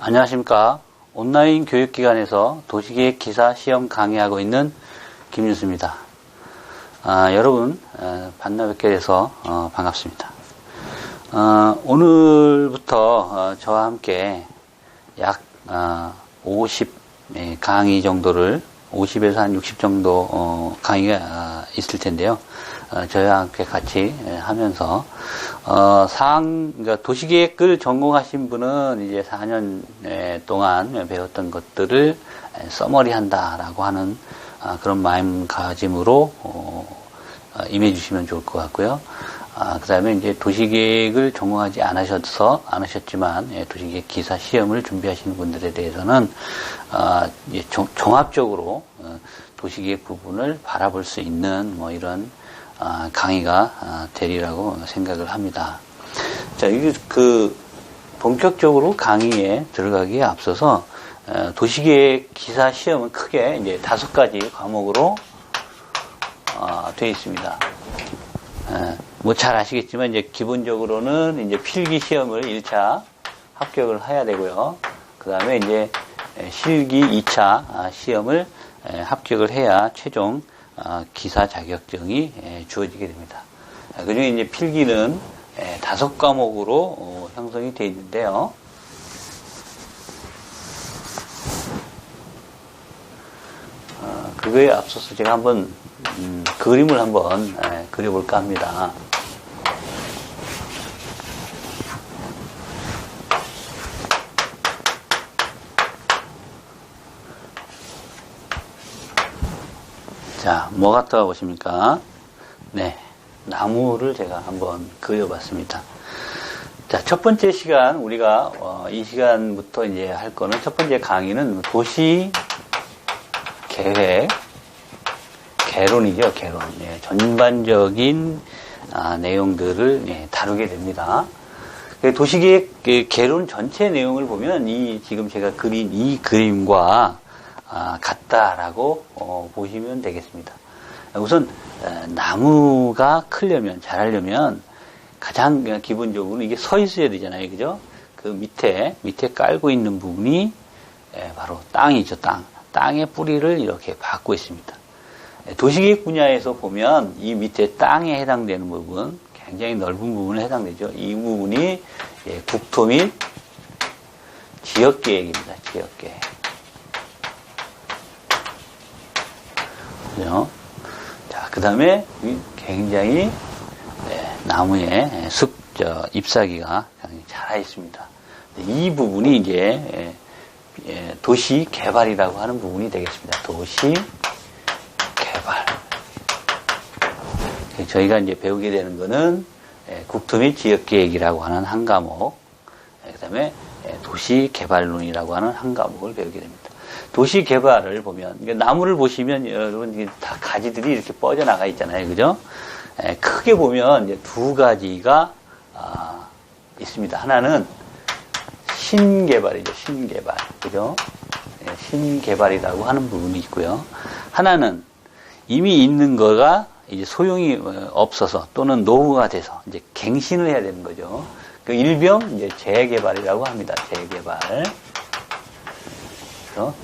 안녕하십니까. 온라인 교육기관에서 도시계획 기사 시험 강의하고 있는 김윤수입니다. 여러분 만나 뵙게 돼서 반갑습니다. 오늘부터 저와 함께 약 50 강의 정도를 50에서 한 60 정도 강의가 있을 텐데요. 저희와 함께 같이 하면서 그러니까 도시계획을 전공하신 분은 이제 4년 동안 배웠던 것들을 써머리한다라고 하는 그런 마음가짐으로 임해 주시면 좋을 것 같고요. 그 다음에 이제 도시계획을 전공하지 않으셨지만 도시계획 기사 시험을 준비하시는 분들에 대해서는 종합적으로 도시계획 부분을 바라볼 수 있는 뭐 이런 강의가 되리라고 생각을 합니다. 자, 이게 본격적으로 강의에 들어가기에 앞서서 도시계획 기사 시험은 크게 이제 5가지 과목으로 되어 있습니다. 뭐 잘 아시겠지만 이제 기본적으로는 이제 필기 시험을 1차 합격을 해야 되고요. 그 다음에 이제 실기 2차 시험을 합격을 해야 최종 기사 자격증이 주어지게 됩니다. 그중에 이제 필기는 5과목으로 형성이 되어 있는데요. 그거에 앞서서 제가 한번 그림을 한번 그려볼까 합니다. 자, 뭐 같아 보십니까? 네, 나무를 제가 한번 그려봤습니다. 자, 첫 번째 시간, 우리가, 이 시간부터 이제 할 거는, 첫 번째 강의는 도시 계획, 개론이죠, 개론. 전반적인, 내용들을, 다루게 됩니다. 도시계획, 개론 전체 내용을 보면, 지금 제가 그린 이 그림과, 같다라고 보시면 되겠습니다. 우선 나무가 크려면 자라려면 가장 기본적으로 이게 서 있어야 되잖아요, 그죠? 그 밑에 깔고 있는 부분이 바로 땅이죠, 땅. 땅의 뿌리를 이렇게 받고 있습니다. 도시계획 분야에서 보면 이 밑에 땅에 해당되는 부분, 굉장히 넓은 부분에 해당되죠. 이 부분이 국토 및 지역계획입니다, 지역계획. 그죠? 자, 그 다음에 굉장히 나무에 잎사귀가 자라 있습니다. 이 부분이 이제 도시 개발이라고 하는 부분이 되겠습니다. 도시 개발. 저희가 이제 배우게 되는 거는 국토 및 지역계획이라고 하는 한 과목, 그 다음에 도시 개발론이라고 하는 한 과목을 배우게 됩니다. 도시 개발을 보면, 나무를 보시면 여러분 다 가지들이 이렇게 뻗어나가 있잖아요. 그죠? 크게 보면 이제 2가지가 있습니다. 하나는 신개발이죠. 신개발. 그죠? 신개발이라고 하는 부분이 있고요. 하나는 이미 있는 거가 이제 소용이 없어서 또는 노후가 돼서 이제 갱신을 해야 되는 거죠. 그 일명 이제 재개발이라고 합니다. 재개발.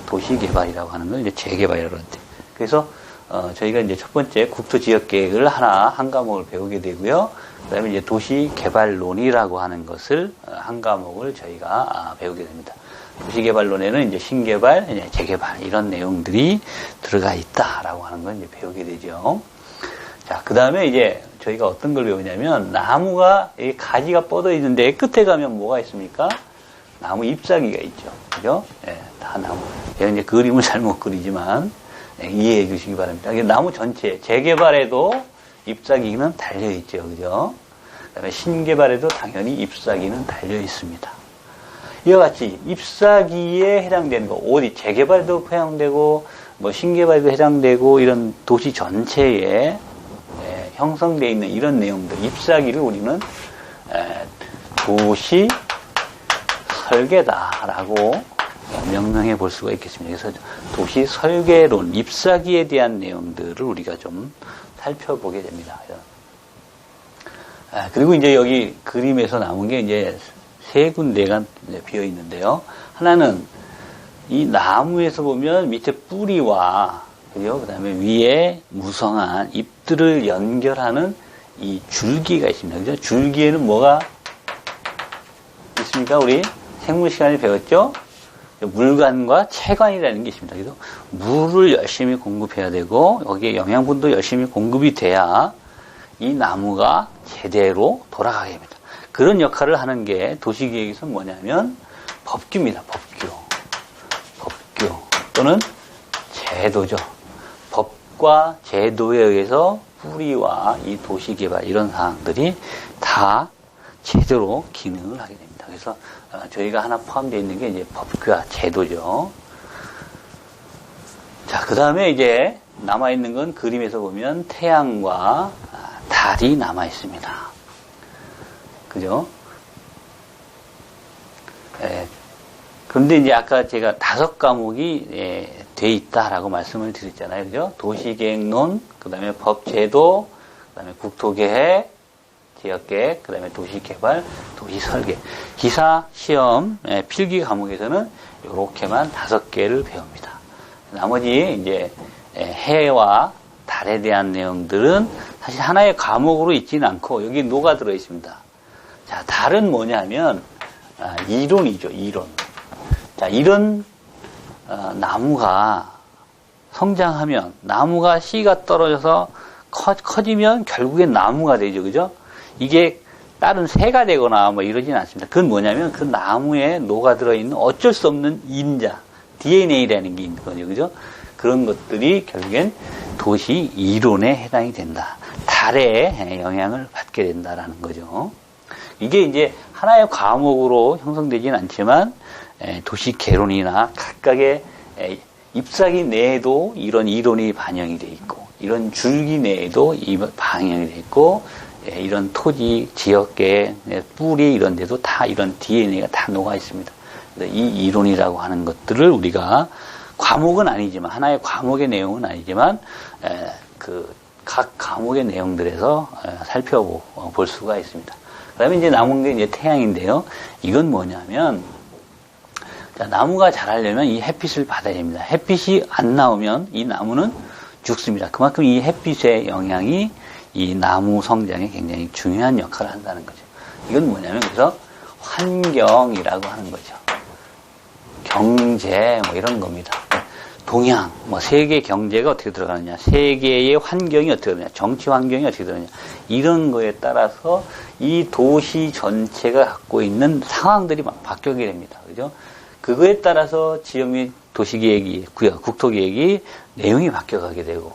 도시개발이라고 하는 걸 이제 재개발이라고 하는데. 그래서, 저희가 이제 첫 번째 국토지역계획을 한 과목을 배우게 되고요. 그 다음에 이제 도시개발론이라고 하는 것을 한 과목을 저희가 배우게 됩니다. 도시개발론에는 이제 신개발, 재개발, 이런 내용들이 들어가 있다라고 하는 걸 이제 배우게 되죠. 자, 그 다음에 이제 저희가 어떤 걸 배우냐면, 나무가, 가지가 뻗어 있는데 끝에 가면 뭐가 있습니까? 나무 잎사귀가 있죠. 그죠? 다 나무. 제가 이제 그림을 잘못 그리지만, 이해해 주시기 바랍니다. 나무 전체, 재개발에도 잎사귀는 달려있죠. 그죠? 그 다음에 신개발에도 당연히 잎사귀는 달려 있습니다. 이와 같이 잎사귀에 해당되는 거, 어디 재개발에도 해당되고, 뭐 신개발에도 해당되고, 이런 도시 전체에 형성되어 있는 이런 내용들, 잎사귀를 우리는 도시 설계다라고 명명해 볼 수가 있겠습니다. 그래서 도시 설계론, 잎사귀에 대한 내용들을 우리가 좀 살펴보게 됩니다. 그리고 이제 여기 그림에서 남은 게 이제 세 군데가 비어 있는데요. 하나는 이 나무에서 보면 밑에 뿌리와 그 다음에 위에 무성한 잎들을 연결하는 이 줄기가 있습니다. 그죠? 줄기에는 뭐가 있습니까? 우리 생물 시간에 배웠죠? 물관과 체관이라는 게 있습니다. 그래서 물을 열심히 공급해야 되고 여기에 영양분도 열심히 공급이 돼야 이 나무가 제대로 돌아가게 됩니다. 그런 역할을 하는 게 도시계획에서 뭐냐면 법규입니다. 법규 또는 제도죠. 법과 제도에 의해서 뿌리와 이 도시개발 이런 사항들이 다 제대로 기능을 하게 됩니다. 그래서 저희가 하나 포함되어 있는 게 이제 법규와 제도죠. 자, 그 다음에 이제 남아있는 건 그림에서 보면 태양과 달이 남아있습니다. 그죠? 그런데 이제 아까 제가 5과목이 돼 있다라고 말씀을 드렸잖아요. 그죠? 도시계획론, 그 다음에 법제도, 그 다음에 국토계획, 지역계획, 그 다음에 도시개발, 도시설계. 기사, 시험, 필기 과목에서는 이렇게만 5개를 배웁니다. 나머지 이제 해와 달에 대한 내용들은 사실 하나의 과목으로 있지는 않고 여기 녹아 들어 있습니다. 자, 달은 뭐냐면 이론이죠, 이론. 자, 이런 나무가 성장하면 나무가 씨가 떨어져서 커지면 결국엔 나무가 되죠, 그죠? 이게 다른 새가 되거나 뭐 이러지는 않습니다. 그건 뭐냐면 그 나무에 녹아들어 있는 어쩔 수 없는 인자, DNA라는 게 있는 거죠, 그죠? 그런 것들이 결국엔 도시 이론에 해당이 된다. 달에 영향을 받게 된다라는 거죠. 이게 이제 하나의 과목으로 형성되지는 않지만 도시 개론이나 각각의 잎사귀 내에도 이런 이론이 반영이 되어 있고 이런 줄기 내에도 반영이 되어 있고 이런 토지, 지역계, 뿌리 이런 데도 다 이런 DNA가 다 녹아 있습니다. 이 이론이라고 하는 것들을 우리가 과목은 아니지만 하나의 과목의 내용은 아니지만 그 각 과목의 내용들에서 살펴볼 수가 있습니다. 그다음에 이제 남은 게 이제 태양인데요. 이건 뭐냐면 자, 나무가 자라려면 이 햇빛을 받아야 됩니다. 햇빛이 안 나오면 이 나무는 죽습니다. 그만큼 이 햇빛의 영향이 이 나무 성장에 굉장히 중요한 역할을 한다는 거죠. 이건 뭐냐면 그래서 환경이라고 하는 거죠. 경제 뭐 이런 겁니다. 동양, 뭐 세계 경제가 어떻게 들어가느냐, 세계의 환경이 어떻게 되느냐, 정치 환경이 어떻게 되느냐 이런 거에 따라서 이 도시 전체가 갖고 있는 상황들이 막 바뀌게 됩니다. 그죠? 그거에 따라서 지역 및 도시계획이, 국토계획이 내용이 바뀌어가게 되고,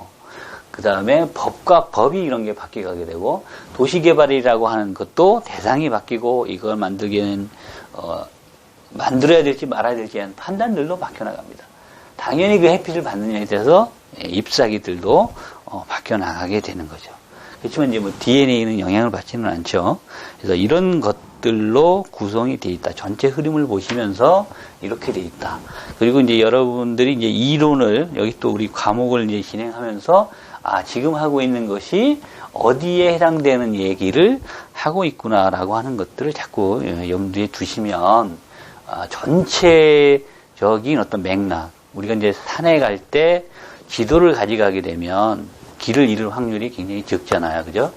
그 다음에 법과 법이 이런 게 바뀌어가게 되고, 도시개발이라고 하는 것도 대상이 바뀌고, 이걸 만들기에는, 만들어야 될지 말아야 될지 하는 판단들도 바뀌어나갑니다. 당연히 그 햇빛을 받느냐에 대해서 잎사귀들도 바뀌어나가게 되는 거죠. 그렇지만 이제 뭐 DNA는 영향을 받지는 않죠. 그래서 이런 것들로 구성이 되어 있다. 전체 흐름을 보시면서 이렇게 되어 있다. 그리고 이제 여러분들이 이제 이론을 여기 또 우리 과목을 이제 진행하면서 지금 하고 있는 것이 어디에 해당되는 얘기를 하고 있구나라고 하는 것들을 자꾸 염두에 두시면 전체적인 어떤 맥락, 우리가 이제 산에 갈 때 지도를 가져가게 되면 길을 잃을 확률이 굉장히 적잖아요. 그죠?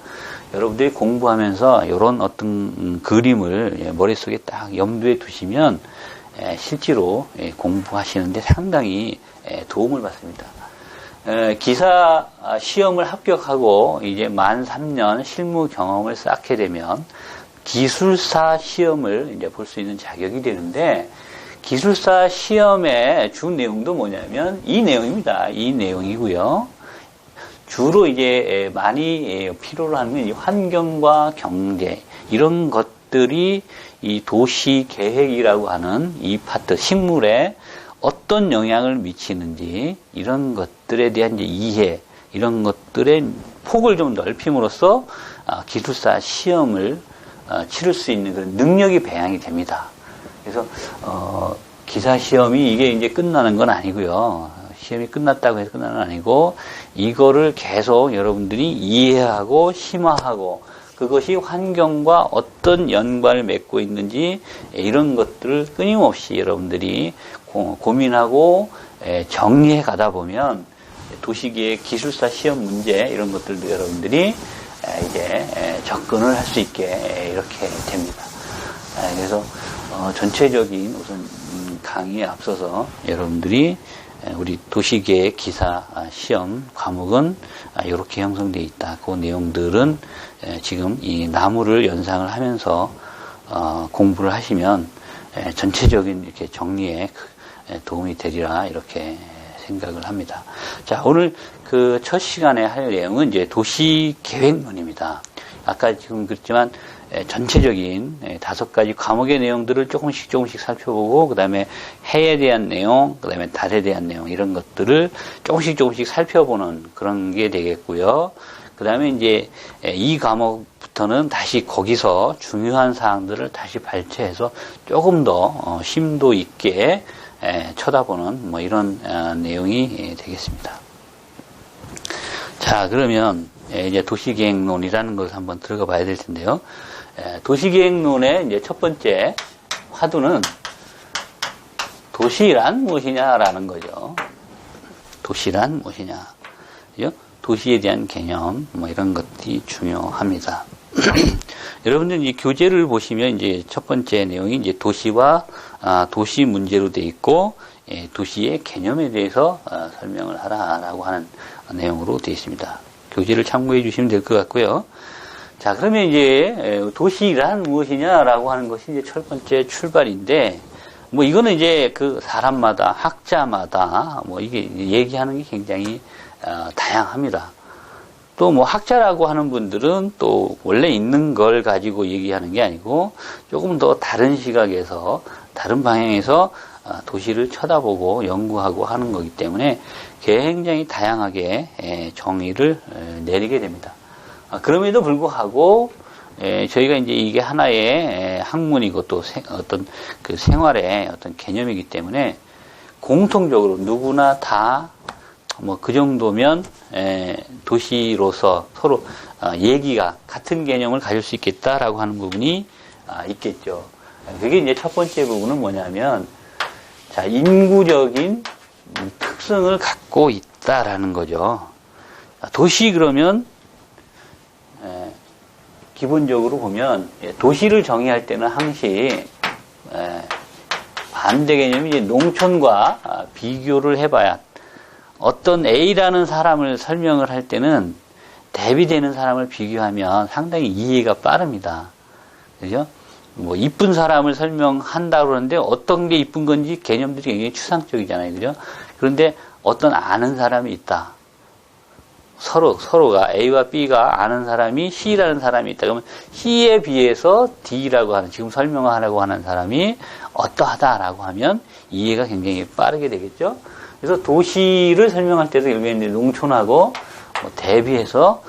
여러분들이 공부하면서 이런 어떤 그림을 머릿속에 딱 염두에 두시면 실제로 공부하시는데 상당히 도움을 받습니다. 기사 시험을 합격하고 이제 만 3년 실무 경험을 쌓게 되면 기술사 시험을 이제 볼 수 있는 자격이 되는데 기술사 시험의 주 내용도 뭐냐면 이 내용입니다. 이 내용이고요. 주로 이제 많이 필요로 하는 이 환경과 경제 이런 것들이 이 도시 계획이라고 하는 이 파트 식물에 어떤 영향을 미치는지 이런 것들에 대한 이제 이해 이런 것들의 폭을 좀 넓힘으로써 기술사 시험을 치를 수 있는 그런 능력이 배양이 됩니다. 그래서 기사 시험이 이게 이제 끝나는 건 아니고요. 시험이 끝났다고 해서 끝나는 건 아니고 이거를 계속 여러분들이 이해하고 심화하고 그것이 환경과 어떤 연관을 맺고 있는지 이런 것들을 끊임없이 여러분들이 고민하고 정리해 가다 보면 도시계획 기술사 시험 문제 이런 것들도 여러분들이 이제 접근을 할 수 있게 이렇게 됩니다. 그래서 전체적인 우선 강의에 앞서서 여러분들이 우리 도시계획 기사 시험 과목은 이렇게 형성되어 있다. 그 내용들은 지금 이 나무를 연상을 하면서 공부를 하시면 전체적인 이렇게 정리에 도움이 되리라 이렇게 생각을 합니다. 자, 오늘 그 첫 시간에 할 내용은 이제 도시계획론입니다. 아까 지금 그랬지만 전체적인 5가지 과목의 내용들을 조금씩 살펴보고 그 다음에 해에 대한 내용, 그 다음에 달에 대한 내용 이런 것들을 조금씩 살펴보는 그런 게 되겠고요. 그 다음에 이제 이 과목부터는 다시 거기서 중요한 사항들을 다시 발췌해서 조금 더 심도 있게 쳐다보는 뭐 이런 내용이 되겠습니다. 자, 그러면 이제 도시계획론이라는 것을 한번 들어가 봐야 될 텐데요. 도시계획론의 이제 첫 번째 화두는 도시란 무엇이냐라는 거죠. 도시란 무엇이냐. 그죠? 도시에 대한 개념, 뭐 이런 것들이 중요합니다. 여러분들 이 교재를 보시면 이제 첫 번째 내용이 이제 도시와 도시 문제로 되어 있고, 도시의 개념에 대해서 설명을 하라라고 하는 내용으로 되어 있습니다. 교재를 참고해 주시면 될 것 같고요. 자, 그러면 이제 도시란 무엇이냐라고 하는 것이 이제 첫 번째 출발인데, 뭐 이거는 이제 그 사람마다 학자마다 뭐 이게 얘기하는 게 굉장히 다양합니다. 또 뭐 학자라고 하는 분들은 또 원래 있는 걸 가지고 얘기하는 게 아니고 조금 더 다른 시각에서 다른 방향에서 도시를 쳐다보고 연구하고 하는 거기 때문에 굉장히 다양하게 정의를 내리게 됩니다. 그럼에도 불구하고 저희가 이제 이게 하나의 학문이고 또 어떤 그 생활의 어떤 개념이기 때문에 공통적으로 누구나 다 뭐 그 정도면 도시로서 서로 얘기가 같은 개념을 가질 수 있겠다라고 하는 부분이 있겠죠. 그게 이제 첫 번째 부분은 뭐냐면 자, 인구적인 특성을 갖고 있다라는 거죠. 도시 그러면 기본적으로 보면 도시를 정의할 때는 항시 반대 개념이 이제 농촌과 비교를 해봐야 어떤 A라는 사람을 설명을 할 때는 대비되는 사람을 비교하면 상당히 이해가 빠릅니다. 그죠? 뭐 이쁜 사람을 설명한다고 그러는데 어떤 게 이쁜 건지 개념들이 굉장히 추상적이잖아요. 그죠? 그런데 어떤 아는 사람이 있다. 서로가 A와 B가 아는 사람이 C라는 사람이 있다. 그러면 C에 비해서 D라고 하는 지금 설명하라고 하는 사람이 어떠하다라고 하면 이해가 굉장히 빠르게 되겠죠. 그래서 도시를 설명할 때도 일반인들이 농촌하고 대비해서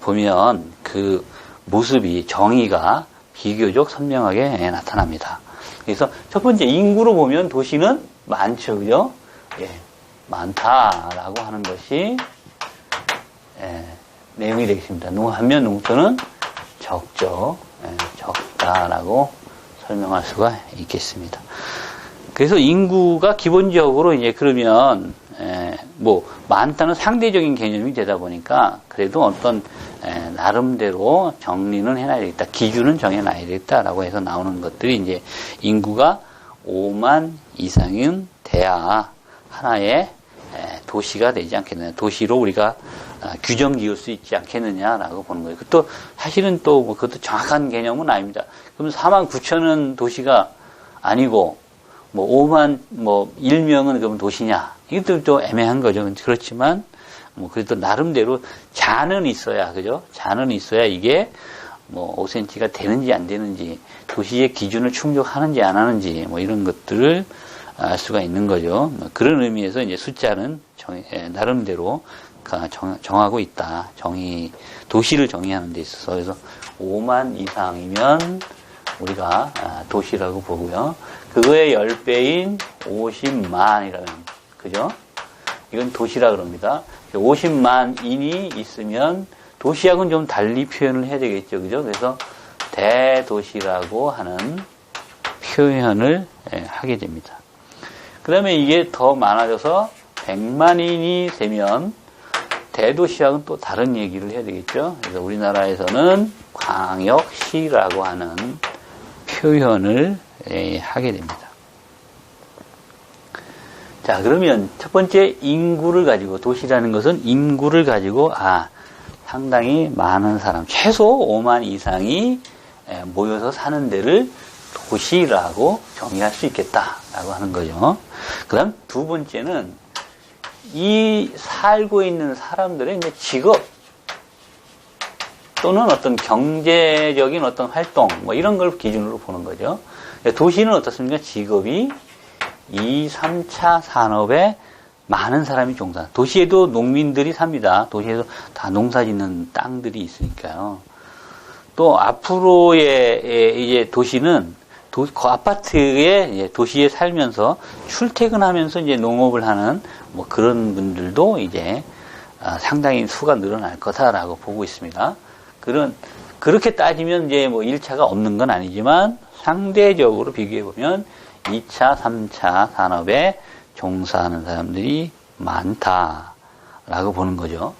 보면 그 모습이 정의가 비교적 선명하게 나타납니다. 그래서 첫 번째 인구로 보면 도시는 많죠, 그죠? 예, 많다라고 하는 것이 내용이 되겠습니다. 반면 농촌은 적죠, 적다라고 설명할 수가 있겠습니다. 그래서 인구가 기본적으로 이제 그러면 뭐 많다는 상대적인 개념이 되다 보니까 그래도 어떤 나름대로 정리는 해놔야 되겠다, 기준은 정해놔야 되겠다라고 해서 나오는 것들이 이제 인구가 5만 이상은 돼야 하나의 도시가 되지 않겠느냐, 도시로 우리가 규정 지을 수 있지 않겠느냐라고 보는 거예요. 또 사실은 또 뭐 그것도 정확한 개념은 아닙니다. 그럼 4만 9천은 도시가 아니고 뭐 5만 뭐 1명은 그러면 도시냐? 이것도 좀 애매한 거죠. 그렇지만 뭐 그래도 나름대로 잔은 있어야, 그죠? 잔은 있어야 이게 뭐 5cm가 되는지 안 되는지, 도시의 기준을 충족하는지 안 하는지 뭐 이런 것들을 알 수가 있는 거죠. 그런 의미에서 이제 숫자는 나름대로 정하고 있다. 도시를 정의하는 데 있어서. 그래서 5만 이상이면 우리가 도시라고 보고요. 그거의 10배인 50만이라면, 그죠? 이건 도시라 그럽니다. 50만인이 있으면 도시하고는 좀 달리 표현을 해야 되겠죠. 그죠? 그래서 대도시라고 하는 표현을 하게 됩니다. 그 다음에 이게 더 많아져서 100만인이 되면 대도시하고는 또 다른 얘기를 해야 되겠죠. 그래서 우리나라에서는 광역시라고 하는 표현을 하게 됩니다. 자, 그러면 첫 번째 인구를 가지고, 도시라는 것은 인구를 가지고, 상당히 많은 사람, 최소 5만 이상이 모여서 사는 데를 도시라고 정의할 수 있겠다라고 하는 거죠. 그 다음 두 번째는 이 살고 있는 사람들의 이제 직업 또는 어떤 경제적인 어떤 활동, 뭐 이런 걸 기준으로 보는 거죠. 도시는 어떻습니까? 직업이 2, 3차 산업에 많은 사람이 종사. 도시에도 농민들이 삽니다. 도시에도 다 농사 짓는 땅들이 있으니까요. 또 앞으로의 이제 도시는 그 아파트에 이제 도시에 살면서 출퇴근하면서 이제 농업을 하는 뭐 그런 분들도 이제 상당히 수가 늘어날 거다라고 보고 있습니다. 그렇게 따지면 이제 뭐 1차가 없는 건 아니지만 상대적으로 비교해 보면 2차, 3차 산업에 종사하는 사람들이 많다라고 보는 거죠.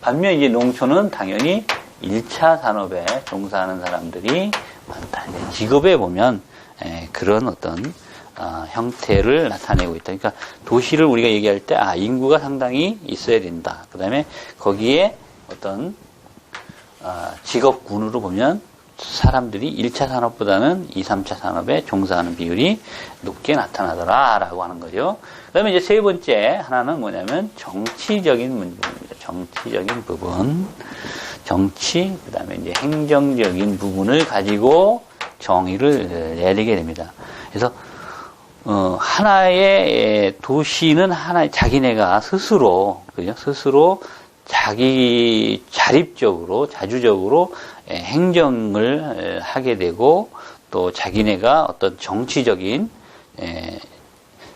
반면 이제 농촌은 당연히 1차 산업에 종사하는 사람들이 많다. 직업에 보면 그런 어떤 형태를 나타내고 있다. 그러니까 도시를 우리가 얘기할 때 인구가 상당히 있어야 된다. 그 다음에 거기에 어떤 직업군으로 보면 사람들이 1차 산업보다는 2, 3차 산업에 종사하는 비율이 높게 나타나더라라고 하는 거죠. 그 다음에 이제 세 번째 하나는 뭐냐면 정치적인 문제입니다. 정치적인 부분. 정치, 그 다음에 이제 행정적인 부분을 가지고 정의를 내리게 됩니다. 그래서, 하나의 도시는 자기네가 스스로, 그죠? 스스로 자립적으로, 자주적으로 행정을 하게 되고, 또 자기네가 어떤 정치적인,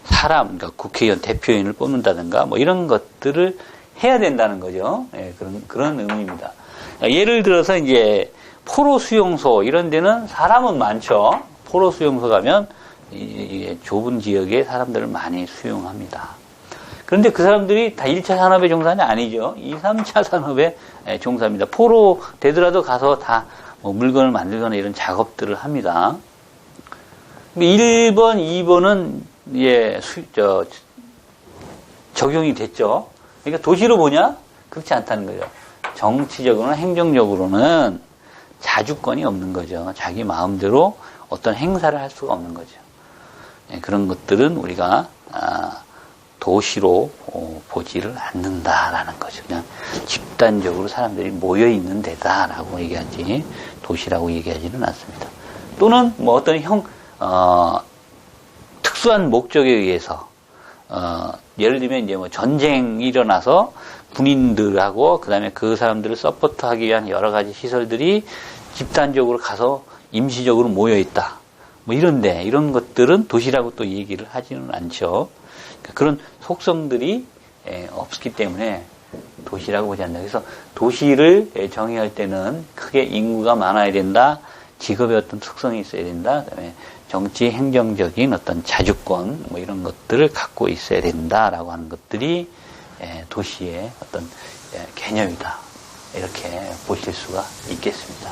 사람, 그러니까 국회의원, 대표인을 뽑는다든가, 뭐 이런 것들을 해야 된다는 거죠. 그런 의미입니다. 예를 들어서 이제 포로 수용소 이런 데는 사람은 많죠. 포로 수용소 가면 좁은 지역에 사람들을 많이 수용합니다. 그런데 그 사람들이 다 1차 산업의 종사는 아니죠. 2, 3차 산업의 종사입니다. 포로 되더라도 가서 다 뭐 물건을 만들거나 이런 작업들을 합니다. 1번, 2번은 적용이 됐죠. 그러니까 도시로 보냐? 그렇지 않다는 거죠. 정치적으로나 행정적으로는 자주권이 없는 거죠. 자기 마음대로 어떤 행사를 할 수가 없는 거죠. 그런 것들은 우리가 도시로 보지를 않는다라는 거죠. 그냥 집단적으로 사람들이 모여 있는 데다라고 얘기하지 도시라고 얘기하지는 않습니다. 또는 뭐 어떤 특수한 목적에 의해서 예를 들면 이제 뭐 전쟁이 일어나서 군인들하고 그다음에 그 사람들을 서포트하기 위한 여러 가지 시설들이 집단적으로 가서 임시적으로 모여 있다. 뭐 이런 것들은 도시라고 또 얘기를 하지는 않죠. 그러니까 그런 속성들이 없기 때문에 도시라고 보지 않는다. 그래서 도시를 정의할 때는 크게 인구가 많아야 된다. 직업의 어떤 특성이 있어야 된다. 그다음에 정치 행정적인 어떤 자주권 뭐 이런 것들을 갖고 있어야 된다라고 하는 것들이 도시의 어떤 개념이다. 이렇게 보실 수가 있겠습니다.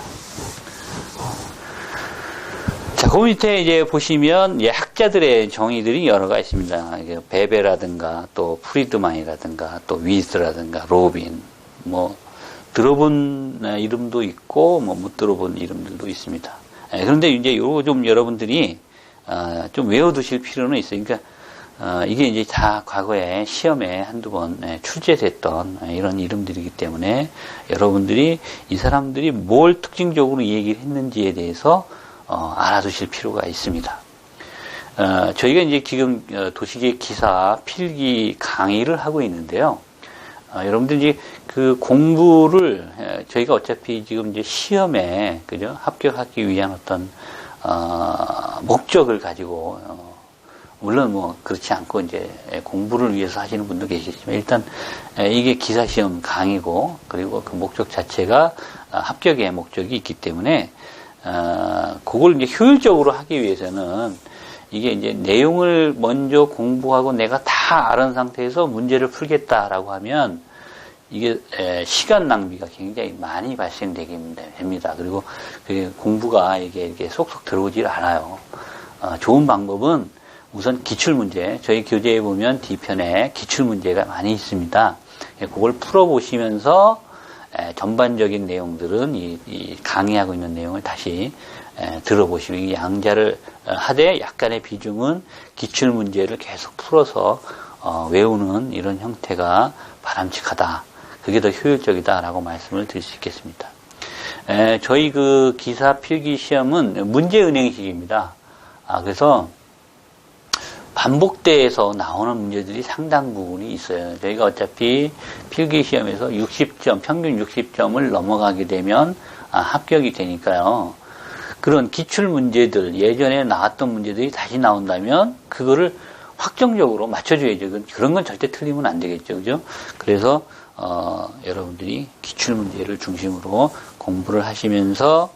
자, 그 밑에 이제 보시면 학자들의 정의들이 여러 가지 있습니다. 베베라든가 또 프리드만이라든가 또 위즈라든가 로빈 뭐 들어본 이름도 있고 뭐 못 들어본 이름들도 있습니다. 그런데 이제 요거 좀 여러분들이 좀 외워두실 필요는 있어요. 그러니까 이게 이제 다 과거에 시험에 한두 번 출제됐던 이런 이름들이기 때문에 여러분들이 이 사람들이 뭘 특징적으로 얘기를 했는지에 대해서 알아두실 필요가 있습니다. 저희가 이제 지금 도시계획 기사 필기 강의를 하고 있는데요. 여러분들이 그 공부를 저희가 어차피 지금 이제 시험에 그죠 합격하기 위한 어떤 목적을 가지고 물론 뭐 그렇지 않고 이제 공부를 위해서 하시는 분도 계시지만 일단 이게 기사시험 강의고 그리고 그 목적 자체가 합격의 목적이 있기 때문에 그걸 이제 효율적으로 하기 위해서는 이게 이제 내용을 먼저 공부하고 내가 다 아는 상태에서 문제를 풀겠다라고 하면 이게 시간 낭비가 굉장히 많이 발생되게 됩니다. 그리고 그 공부가 이게 쏙쏙 들어오질 않아요. 좋은 방법은 우선 기출문제, 저희 교재에 보면 D편에 기출문제가 많이 있습니다. 그걸 풀어보시면서 전반적인 내용들은 이 강의하고 있는 내용을 다시 들어보시고 이 양자를 하되 약간의 비중은 기출문제를 계속 풀어서 외우는 이런 형태가 바람직하다. 그게 더 효율적이다라고 말씀을 드릴 수 있겠습니다. 저희 그 기사 필기 시험은 문제은행식입니다. 그래서 반복대에서 나오는 문제들이 상당 부분이 있어요. 저희가 어차피 필기 시험에서 60점, 평균 60점을 넘어가게 되면 합격이 되니까요. 그런 기출 문제들, 예전에 나왔던 문제들이 다시 나온다면 그거를 확정적으로 맞춰줘야죠. 그런 건 절대 틀리면 안 되겠죠. 그죠? 그래서 여러분들이 기출 문제를 중심으로 공부를 하시면서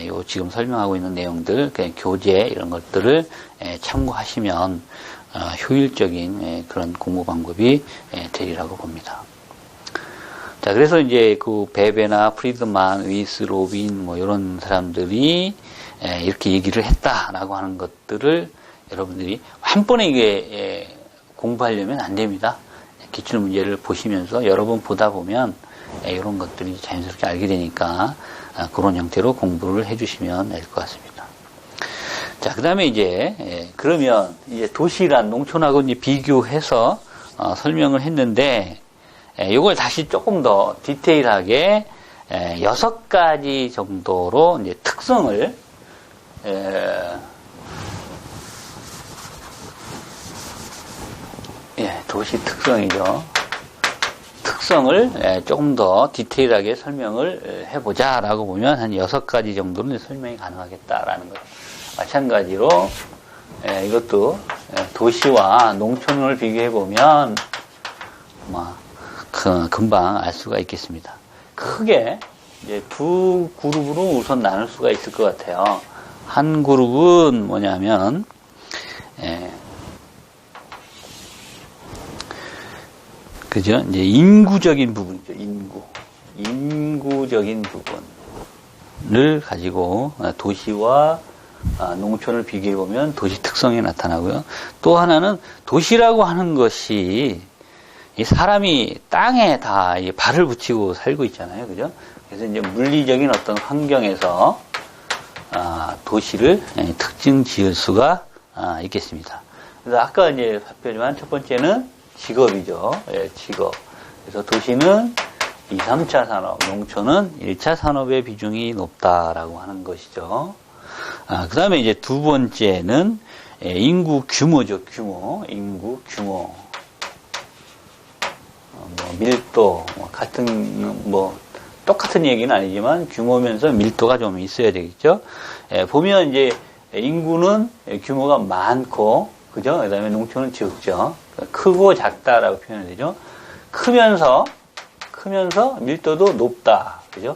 요 지금 설명하고 있는 내용들, 교재 이런 것들을 참고하시면 효율적인 그런 공부 방법이 되리라고 봅니다. 자, 그래서 이제 그 베베나 프리드만, 위스, 로빈 뭐 이런 사람들이 이렇게 얘기를 했다라고 하는 것들을 여러분들이 한 번에 이게 공부하려면 안 됩니다. 기출 문제를 보시면서 여러 번 보다 보면 이런 것들이 자연스럽게 알게 되니까 그런 형태로 공부를 해주시면 될 것 같습니다. 자, 그 다음에 이제 그러면 이제 도시란 농촌하고 이제 비교해서 설명을 했는데 이걸 다시 조금 더 디테일하게 6가지 정도로 이제 특성을 도시 특성이죠. 특성을 조금 더 디테일하게 설명을 해보자라고 보면 한 6가지 정도는 설명이 가능하겠다라는 거예요. 마찬가지로 이것도 도시와 농촌을 비교해보면 금방 알 수가 있겠습니다. 크게 이제 두 그룹으로 우선 나눌 수가 있을 것 같아요. 한 그룹은 뭐냐면 그죠? 이제 인구적인 부분이죠. 인구적인 부분을 가지고 도시와 농촌을 비교해 보면 도시 특성이 나타나고요. 또 하나는 도시라고 하는 것이 이 사람이 땅에 다 발을 붙이고 살고 있잖아요. 그죠? 그래서 이제 물리적인 어떤 환경에서 도시를 특징 지을 수가 있겠습니다. 그래서 아까 이제 발표지만 첫 번째는 직업이죠. 직업. 그래서 도시는 2, 3차 산업, 농촌은 1차 산업의 비중이 높다라고 하는 것이죠. 그 다음에 이제 두 번째는 인구 규모죠. 인구 규모. 밀도, 똑같은 얘기는 아니지만 규모면서 밀도가 좀 있어야 되겠죠. 보면 이제 인구는 규모가 많고, 그죠? 그 다음에 농촌은 적죠. 크고 작다라고 표현이 되죠. 크면서 밀도도 높다. 그죠?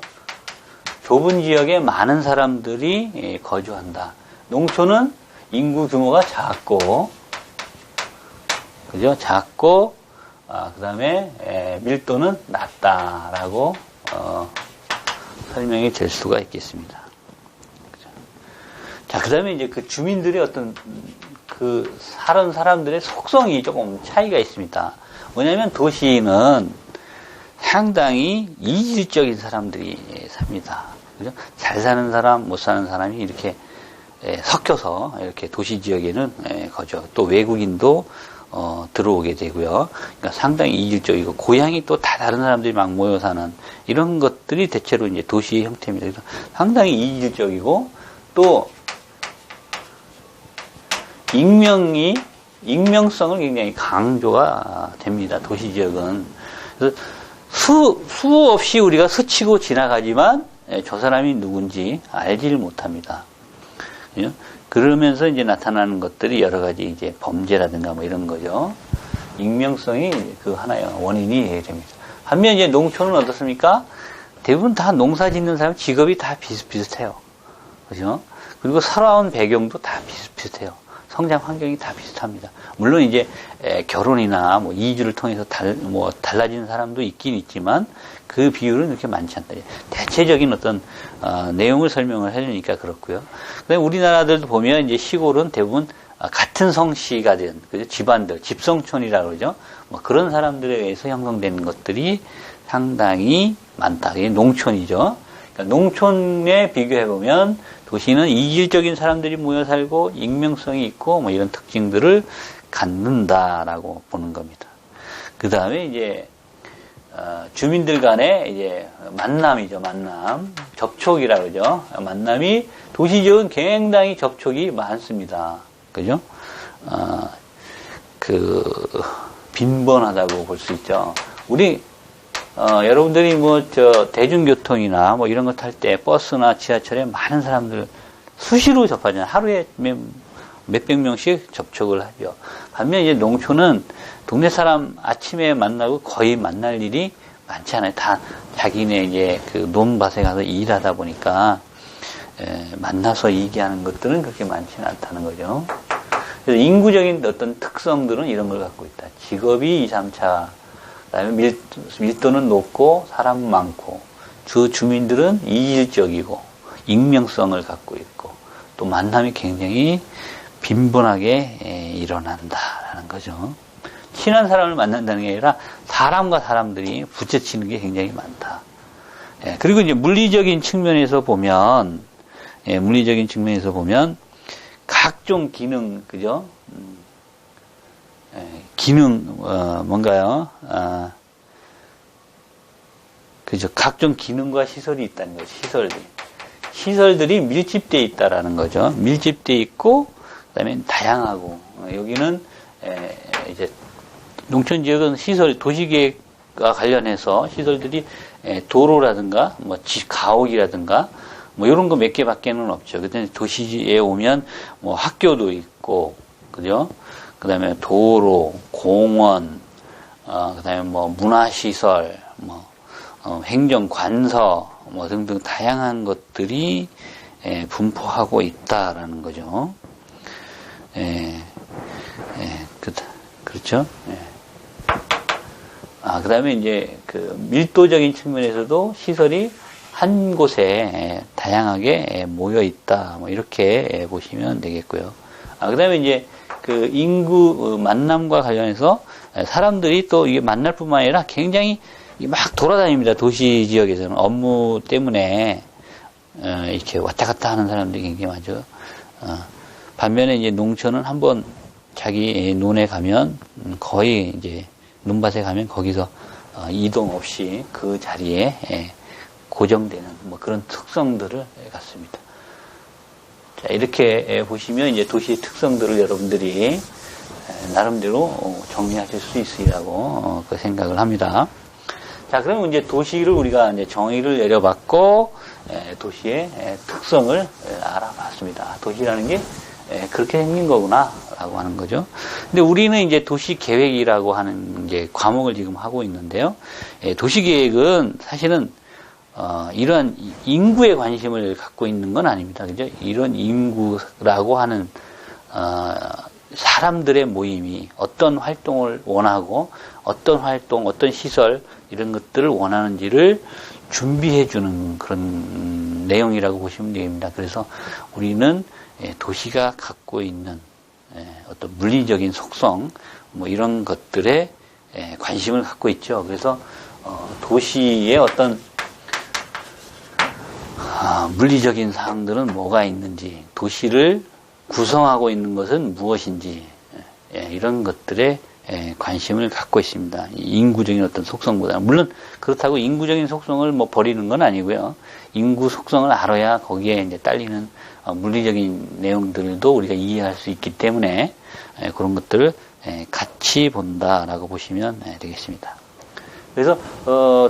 좁은 지역에 많은 사람들이 거주한다. 농촌은 인구 규모가 작고, 그죠? 작고, 그 다음에 밀도는 낮다라고 설명이 될 수가 있겠습니다. 그죠? 자, 그 다음에 이제 그 주민들의 어떤 그 사는 사람들의 속성이 조금 차이가 있습니다. 뭐냐면 도시는 상당히 이질적인 사람들이 삽니다. 그죠? 잘 사는 사람, 못 사는 사람이 이렇게 섞여서 이렇게 도시 지역에는 거주. 또 외국인도 들어오게 되고요. 그러니까 상당히 이질적이고 고향이 또 다 다른 사람들이 막 모여 사는 이런 것들이 대체로 이제 도시의 형태입니다. 그래서 상당히 이질적이고 또 익명성을 굉장히 강조가 됩니다. 도시 지역은. 그래서 수없이 우리가 스치고 지나가지만 저 사람이 누군지 알지를 못합니다. 그죠? 그러면서 이제 나타나는 것들이 여러 가지 이제 범죄라든가 뭐 이런 거죠. 익명성이 그 하나의 원인이 됩니다. 반면 이제 농촌은 어떻습니까? 대부분 다 농사 짓는 사람 직업이 다 비슷비슷해요. 그죠? 그리고 살아온 배경도 다 비슷비슷해요. 성장 환경이 다 비슷합니다. 물론 이제 결혼이나 뭐 이주를 통해서 달라지는 사람도 있긴 있지만 그 비율은 그렇게 많지 않다. 대체적인 어떤 내용을 설명을 하려니까 그렇고요. 근데 우리나라들도 보면 이제 시골은 대부분 같은 성씨가 된 그죠? 집안들, 집성촌이라고 그러죠. 뭐 그런 사람들에 의해서 형성되는 것들이 상당히 많다. 이게 농촌이죠. 그러니까 농촌에 비교해 보면 도시는 이질적인 사람들이 모여 살고 익명성이 있고 뭐 이런 특징들을 갖는다라고 보는 겁니다. 그 다음에 이제 주민들 간의 이제 만남이죠, 만남. 접촉이라고 그러죠. 만남이 도시 지역은 굉장히 접촉이 많습니다. 그죠? 빈번하다고 볼 수 있죠. 여러분들이 대중교통이나 뭐 이런 거 탈 때 버스나 지하철에 많은 사람들 수시로 접하잖아요. 하루에 몇백 명씩 접촉을 하죠. 반면 이제 농촌은 동네 사람 아침에 만나고 거의 만날 일이 많지 않아요. 다 자기네 이제 그 논밭에 가서 일하다 보니까 만나서 얘기하는 것들은 그렇게 많지는 않다는 거죠. 그래서 인구적인 어떤 특성들은 이런 걸 갖고 있다. 직업이 2, 3차, 그다음에 밀도는 높고 사람 많고 주민들은 이질적이고 익명성을 갖고 있고 또 만남이 굉장히 빈번하게 일어난다라는 거죠. 친한 사람을 만난다는 게 아니라 사람과 사람들이 부딪히는 게 굉장히 많다. 그리고 이제 물리적인 측면에서 보면 각종 기능, 그죠? 뭔가요? 그죠? 각종 기능과 시설이 있다는 거죠. 시설들이 밀집되어 있다라는 거죠. 밀집되어 있고, 그 다음에 다양하고, 여기는, 이제, 농촌 지역은 도시계획과 관련해서 시설들이 도로라든가, 가옥이라든가, 이런 거 몇 개밖에는 없죠. 그때 도시에 오면, 학교도 있고, 그죠? 그 다음에 도로, 공원, 그 다음에 문화시설, 행정관서, 등등 다양한 것들이 분포하고 있다라는 거죠. 그렇죠? 그 다음에 이제 밀도적인 측면에서도 시설이 한 곳에 다양하게 모여 있다. 이렇게 보시면 되겠고요. 그 다음에 이제 인구 만남과 관련해서 사람들이 또 이게 만날 뿐만 아니라 굉장히 막 돌아다닙니다. 도시 지역에서는 업무 때문에 이렇게 왔다 갔다 하는 사람들이 굉장히 많죠. 반면에 이제 농촌은 한번 자기 논에 가면 거의 이제 논밭에 가면 거기서 이동 없이 그 자리에 고정되는 그런 특성들을 갖습니다. 자, 이렇게 보시면 이제 도시의 특성들을 여러분들이 나름대로 정리하실 수 있으리라고 생각을 합니다. 자, 그러면 이제 도시를 우리가 이제 정의를 내려봤고, 도시의 특성을 알아봤습니다. 도시라는 게 그렇게 생긴 거구나, 라고 하는 거죠. 근데 우리는 이제 도시 계획이라고 하는 이제 과목을 지금 하고 있는데요. 도시 계획은 사실은 이러한 인구에 관심을 갖고 있는 건 아닙니다. 그죠? 이런 인구라고 하는, 사람들의 모임이 어떤 활동을 원하고, 어떤 활동, 어떤 시설, 이런 것들을 원하는지를 준비해주는 그런 내용이라고 보시면 됩니다. 그래서 우리는 도시가 갖고 있는 어떤 물리적인 속성, 이런 것들에 관심을 갖고 있죠. 그래서 도시의 어떤 물리적인 사항들은 뭐가 있는지, 도시를 구성하고 있는 것은 무엇인지, 이런 것들에 관심을 갖고 있습니다. 인구적인 어떤 속성보다. 물론 그렇다고 인구적인 속성을 버리는 건 아니고요. 인구 속성을 알아야 거기에 이제 딸리는 물리적인 내용들도 우리가 이해할 수 있기 때문에 그런 것들을 같이 본다라고 보시면 되겠습니다. 그래서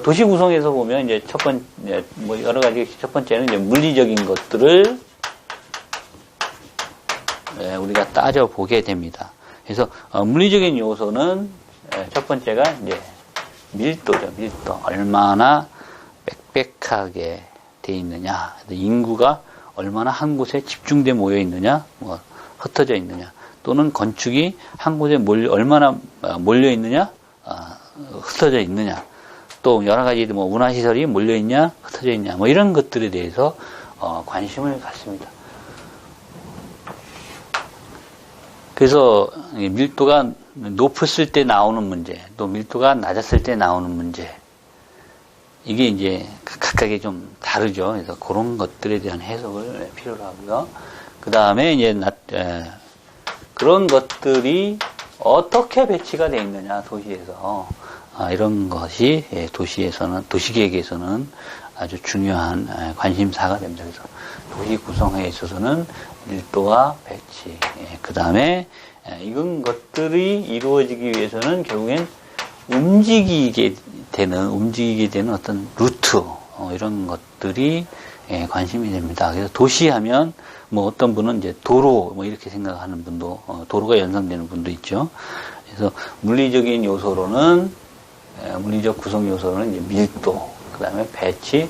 도시 구성에서 보면 이제 첫 번째 여러 가지 첫 번째는 이제 물리적인 것들을 우리가 따져보게 됩니다. 그래서 물리적인 요소는 첫 번째가 이제 밀도죠. 밀도. 얼마나 빽빽하게 돼 있느냐. 인구가 얼마나 한 곳에 집중돼 모여 있느냐, 뭐 흩어져 있느냐, 또는 건축이 한 곳에 얼마나 몰려 있느냐, 흩어져 있느냐, 또 여러 가지 뭐 문화시설이 몰려 있냐, 흩어져 있냐, 뭐 이런 것들에 대해서 관심을 갖습니다. 그래서 밀도가 높았을 때 나오는 문제, 또 밀도가 낮았을 때 나오는 문제, 이게 이제 각각이 좀 다르죠. 그래서 그런 것들에 대한 해석을 필요로 하고요. 그 다음에 이제 그런 것들이 어떻게 배치가 되어 있느냐, 도시에서. 이런 것이 도시계획에서는 아주 중요한 관심사가 됩니다. 그래서 도시 구성에 있어서는 밀도와 배치, 그 다음에 이런 것들이 이루어지기 위해서는 결국엔 움직이게 되는 어떤 루트, 이런 것들이 관심이 됩니다. 그래서 도시하면 뭐 어떤 분은 이제 도로 뭐 이렇게 생각하는 분도, 도로가 연상되는 분도 있죠. 그래서 물리적 구성 요소로는 이제 밀도, 그 다음에 배치,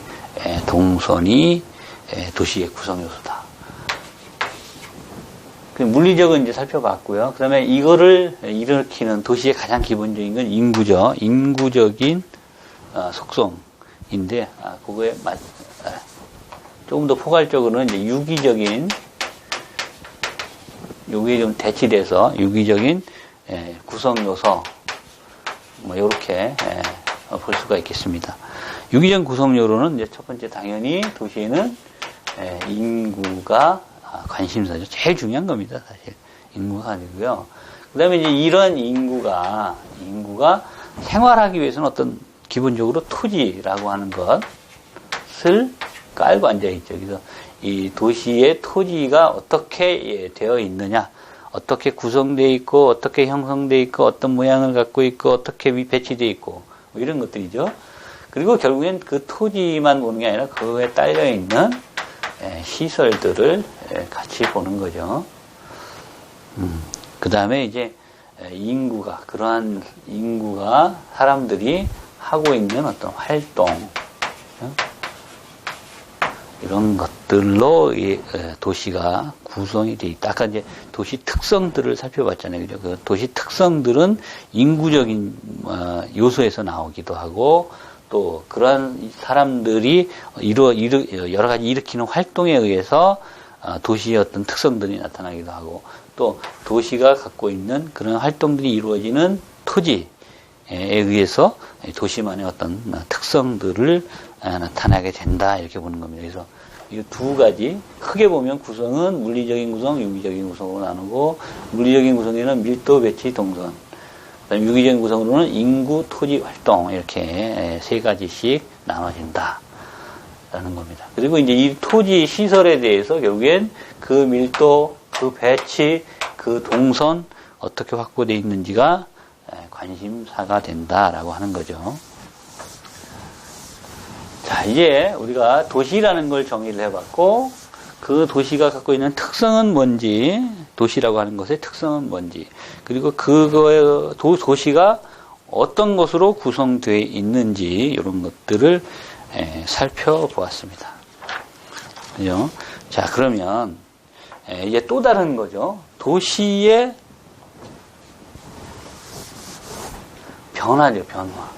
동선이 도시의 구성 요소다. 물리적은 이제 살펴봤고요. 그 다음에 이거를 일으키는 도시의 가장 기본적인 건 인구죠. 인구적인 속성인데, 그거에 조금 더 포괄적으로는 이제 유기적인, 요게 좀 대치돼서 유기적인 구성 요소, 뭐 요렇게 볼 수가 있겠습니다. 유기적 구성 요소는 이제 첫 번째 당연히 도시에는 인구가 관심사죠. 제일 중요한 겁니다, 사실. 인구가 아니고요. 그 다음에 이제 이런 인구가 생활하기 위해서는 어떤 기본적으로 토지라고 하는 것을 깔고 앉아있죠. 그래서 이 도시의 토지가 어떻게 되어 있느냐, 어떻게 구성되어 있고, 어떻게 형성되어 있고, 어떤 모양을 갖고 있고, 어떻게 배치되어 있고, 뭐 이런 것들이죠. 그리고 결국엔 그 토지만 보는 게 아니라 그거에 딸려있는 시설들을 같이 보는 거죠. 그 다음에 이제 그러한 인구가 사람들이 하고 있는 어떤 활동, 이런 것들로 도시가 구성이 되어 있다. 아까 이제 도시 특성들을 살펴봤잖아요. 그죠? 그 도시 특성들은 인구적인 요소에서 나오기도 하고, 또 그러한 사람들이 여러 가지 일으키는 활동에 의해서 도시의 어떤 특성들이 나타나기도 하고, 또 도시가 갖고 있는 그런 활동들이 이루어지는 토지에 의해서 도시만의 어떤 특성들을 나타나게 된다, 이렇게 보는 겁니다. 그래서 이 두 가지, 크게 보면 구성은 물리적인 구성, 유기적인 구성으로 나누고, 물리적인 구성에는 밀도, 배치, 동선, 그다음에 유기적인 구성으로는 인구, 토지, 활동, 이렇게 세 가지씩 나눠진다 라는 겁니다. 그리고 이제 이 토지 시설에 대해서 결국엔 그 밀도, 그 배치, 그 동선 어떻게 확보되어 있는지가 관심사가 된다라고 하는 거죠. 자, 이제 우리가 도시라는 걸 정의를 해봤고, 그 도시가 갖고 있는 특성은 뭔지, 도시라고 하는 것의 특성은 뭔지, 그리고 그거의 도시가 어떤 것으로 구성되어 있는지, 이런 것들을 살펴보았습니다. 그죠? 자, 그러면 이제 또 다른 거죠. 도시의 변화죠, 변화.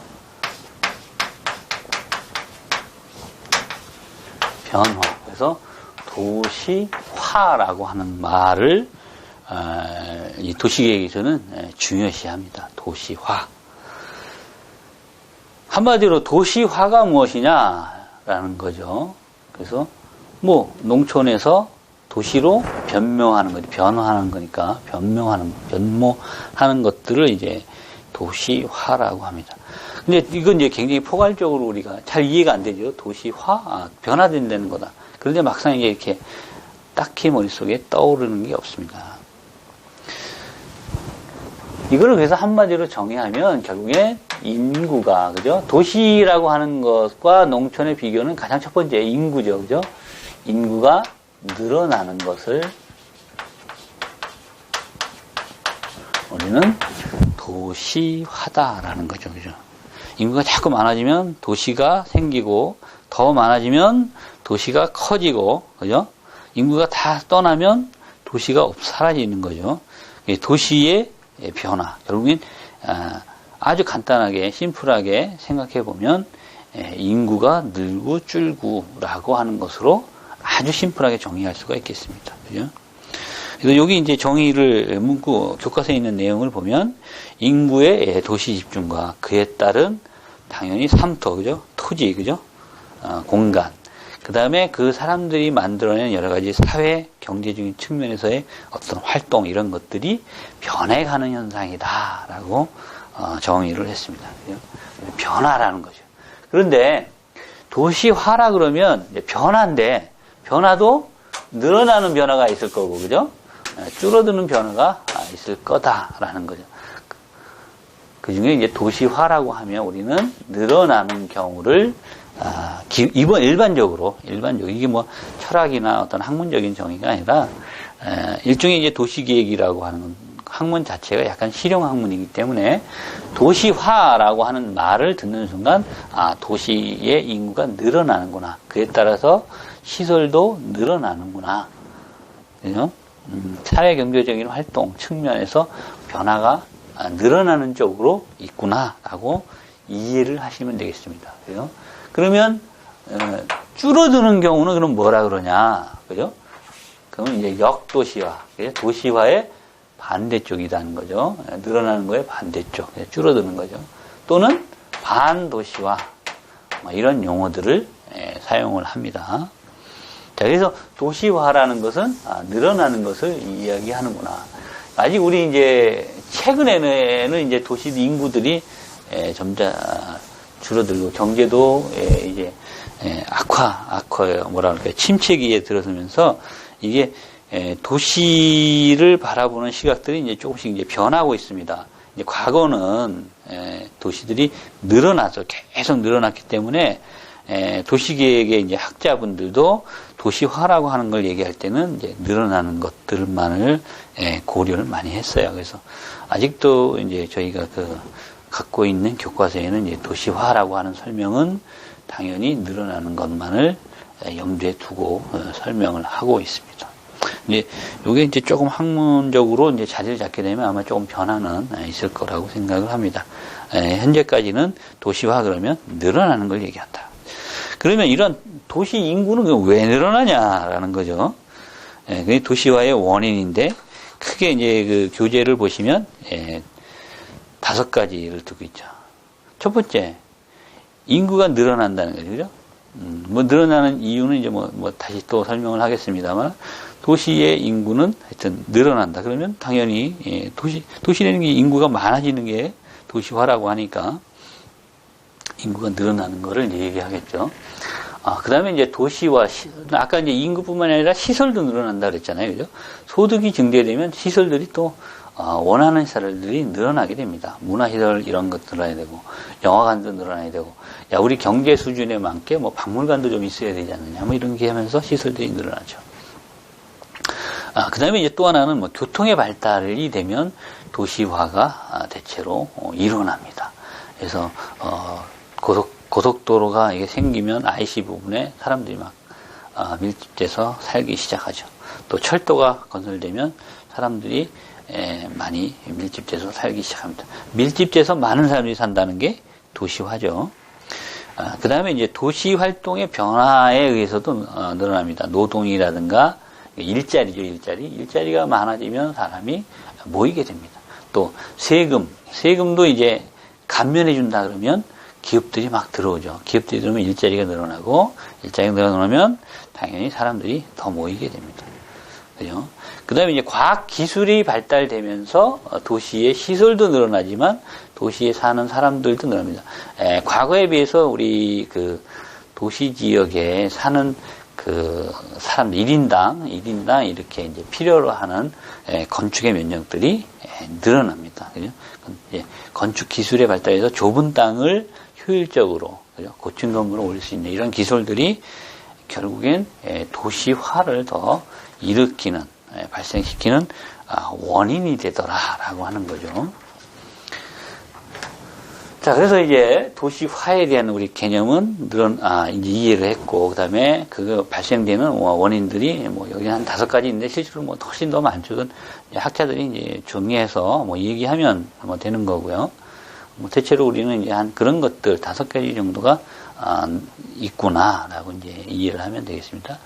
그래서 도시화라고 하는 말을 이 도시계획에서는 중요시합니다. 도시화. 한마디로 도시화가 무엇이냐라는 거죠. 그래서 뭐 농촌에서 도시로 변모하는 거죠. 변화하는 거니까 변모하는 것들을 이제 도시화라고 합니다. 근데 이건 이제 굉장히 포괄적으로 우리가 잘 이해가 안 되죠. 도시화, 변화된다는 거다. 그런데 막상 이게 이렇게 딱히 머릿속에 떠오르는 게 없습니다. 이거를 그래서 한마디로 정의하면 결국에 인구가, 그죠? 도시라고 하는 것과 농촌의 비교는 가장 첫 번째 인구죠. 그죠? 인구가 늘어나는 것을 문제는 도시화다라는 거죠. 그죠? 인구가 자꾸 많아지면 도시가 생기고, 더 많아지면 도시가 커지고, 그죠? 인구가 다 떠나면 도시가 사라지는 거죠. 도시의 변화. 결국엔, 아주 간단하게, 심플하게 생각해 보면, 인구가 늘고 줄고라고 하는 것으로 아주 심플하게 정의할 수가 있겠습니다. 그죠? 그래서 여기 이제 정의를 문구 교과서에 있는 내용을 보면 인구의 도시 집중과 그에 따른 당연히 삼토, 그죠? 토지, 그죠? 공간. 그 다음에 그 사람들이 만들어낸 여러 가지 사회, 경제적인 측면에서의 어떤 활동, 이런 것들이 변해가는 현상이다라고 정의를 했습니다. 그죠? 변화라는 거죠. 그런데 도시화라 그러면 변화인데, 변화도 늘어나는 변화가 있을 거고, 그죠? 줄어드는 변화가 있을 거다라는 거죠. 그 중에 이제 도시화라고 하면 우리는 늘어나는 경우를, 일반적으로, 이게 뭐 철학이나 어떤 학문적인 정의가 아니라, 일종의 이제 도시계획이라고 하는 학문 자체가 약간 실용 학문이기 때문에 도시화라고 하는 말을 듣는 순간, 도시의 인구가 늘어나는구나. 그에 따라서 시설도 늘어나는구나. 그죠? 사회 경제적인 활동 측면에서 변화가 늘어나는 쪽으로 있구나라고 이해를 하시면 되겠습니다. 그죠? 그러면 줄어드는 경우는 그럼 뭐라 그러냐? 그죠? 그러면 이제 역도시화, 도시화의 반대쪽이라는 거죠. 늘어나는 거의 반대쪽, 줄어드는 거죠. 또는 반도시화, 이런 용어들을 사용을 합니다. 자, 그래서 도시화라는 것은 늘어나는 것을 이야기하는구나. 아직 우리 이제 최근에는 이제 도시 인구들이 점차 줄어들고 경제도 이제 뭐라 그럴까요? 침체기에 들어서면서 이게 도시를 바라보는 시각들이 이제 조금씩 이제 변하고 있습니다. 이제 과거는 도시들이 계속 늘어났기 때문에 도시계획의 이제 학자분들도 도시화라고 하는 걸 얘기할 때는 이제 늘어나는 것들만을 고려를 많이 했어요. 그래서 아직도 이제 저희가 갖고 있는 교과서에는 이제 도시화라고 하는 설명은 당연히 늘어나는 것만을 염두에 두고 설명을 하고 있습니다. 이제 요게 이제 조금 학문적으로 이제 자리를 잡게 되면 아마 조금 변화는 있을 거라고 생각을 합니다. 현재까지는 도시화 그러면 늘어나는 걸 얘기한다. 그러면 이런 도시 인구는 왜 늘어나냐라는 거죠. 그게 도시화의 원인인데 크게 이제 그 교재를 보시면 5가지를 두고 있죠. 첫 번째, 인구가 늘어난다는 거죠. 그죠? 뭐 늘어나는 이유는 이제 뭐 다시 또 설명을 하겠습니다만 도시의 인구는 하여튼 늘어난다. 그러면 당연히 도시라는 게 인구가 많아지는 게 도시화라고 하니까 인구가 늘어나는 거를 얘기하겠죠. 그 다음에 이제 도시화, 아까 이제 인구뿐만 아니라 시설도 늘어난다 그랬잖아요. 그죠? 소득이 증대되면 시설들이 또, 원하는 시설들이 늘어나게 됩니다. 문화시설 이런 것 늘어나야 되고, 영화관도 늘어나야 되고, 우리 경제 수준에 맞게 뭐 박물관도 좀 있어야 되지 않느냐, 뭐 이런 게 하면서 시설들이 늘어나죠. 그 다음에 이제 또 하나는 뭐 교통의 발달이 되면 도시화가 대체로 일어납니다. 그래서, 고속도로가 이게 생기면 IC 부분에 사람들이 막 밀집돼서 살기 시작하죠. 또 철도가 건설되면 사람들이 많이 밀집돼서 살기 시작합니다. 밀집돼서 많은 사람들이 산다는 게 도시화죠. 그 다음에 이제 도시 활동의 변화에 의해서도 늘어납니다. 노동이라든가 일자리죠, 일자리가 많아지면 사람이 모이게 됩니다. 또 세금도 이제 감면해 준다 그러면 기업들이 막 들어오죠. 기업들이 들어오면 일자리가 늘어나고, 일자리가 늘어나면 당연히 사람들이 더 모이게 됩니다. 그죠? 그 다음에 이제 과학 기술이 발달되면서 도시의 시설도 늘어나지만 도시에 사는 사람들도 늘어납니다. 과거에 비해서 우리 그 도시 지역에 사는 그 사람 1인당 이렇게 이제 필요로 하는 건축의 면적들이 늘어납니다. 그죠? 건축 기술의 발달에서 좁은 땅을 효율적으로 고층 건물을 올릴 수 있는 이런 기술들이 결국엔 도시화를 더 일으키는, 발생시키는 원인이 되더라라고 하는 거죠. 자, 그래서 이제 도시화에 대한 우리 개념은 이제 이해를 했고, 그 다음에 그 발생되는 원인들이 여기 한 5가지 있는데 실제로 훨씬 더 많죠. 그건 학자들이 이제 정리해서 얘기하면 되는 거고요. 대체로 우리는 이제 한 그런 것들 5가지 정도가 있구나라고 이제 이해를 하면 되겠습니다.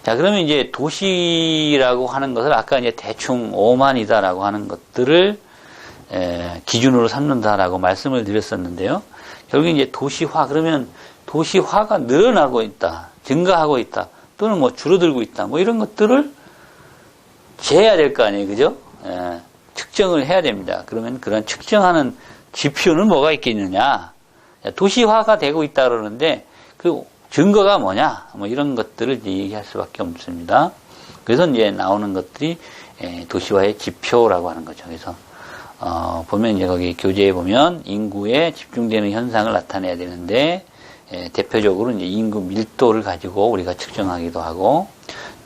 자, 그러면 이제 도시라고 하는 것을 아까 이제 대충 오만이다라고 하는 것들을 기준으로 삼는다라고 말씀을 드렸었는데요. 결국 이제 도시화, 그러면 도시화가 늘어나고 있다, 증가하고 있다, 또는 줄어들고 있다, 이런 것들을 재야 될 거 아니에요, 그죠? 측정을 해야 됩니다. 그러면 그런 측정하는 지표는 뭐가 있겠느냐? 도시화가 되고 있다 그러는데 그 증거가 뭐냐? 이런 것들을 이제 얘기할 수밖에 없습니다. 그래서 이제 나오는 것들이 도시화의 지표라고 하는 거죠. 그래서 보면 이제 거기 교재에 보면 인구에 집중되는 현상을 나타내야 되는데, 대표적으로 이제 인구 밀도를 가지고 우리가 측정하기도 하고,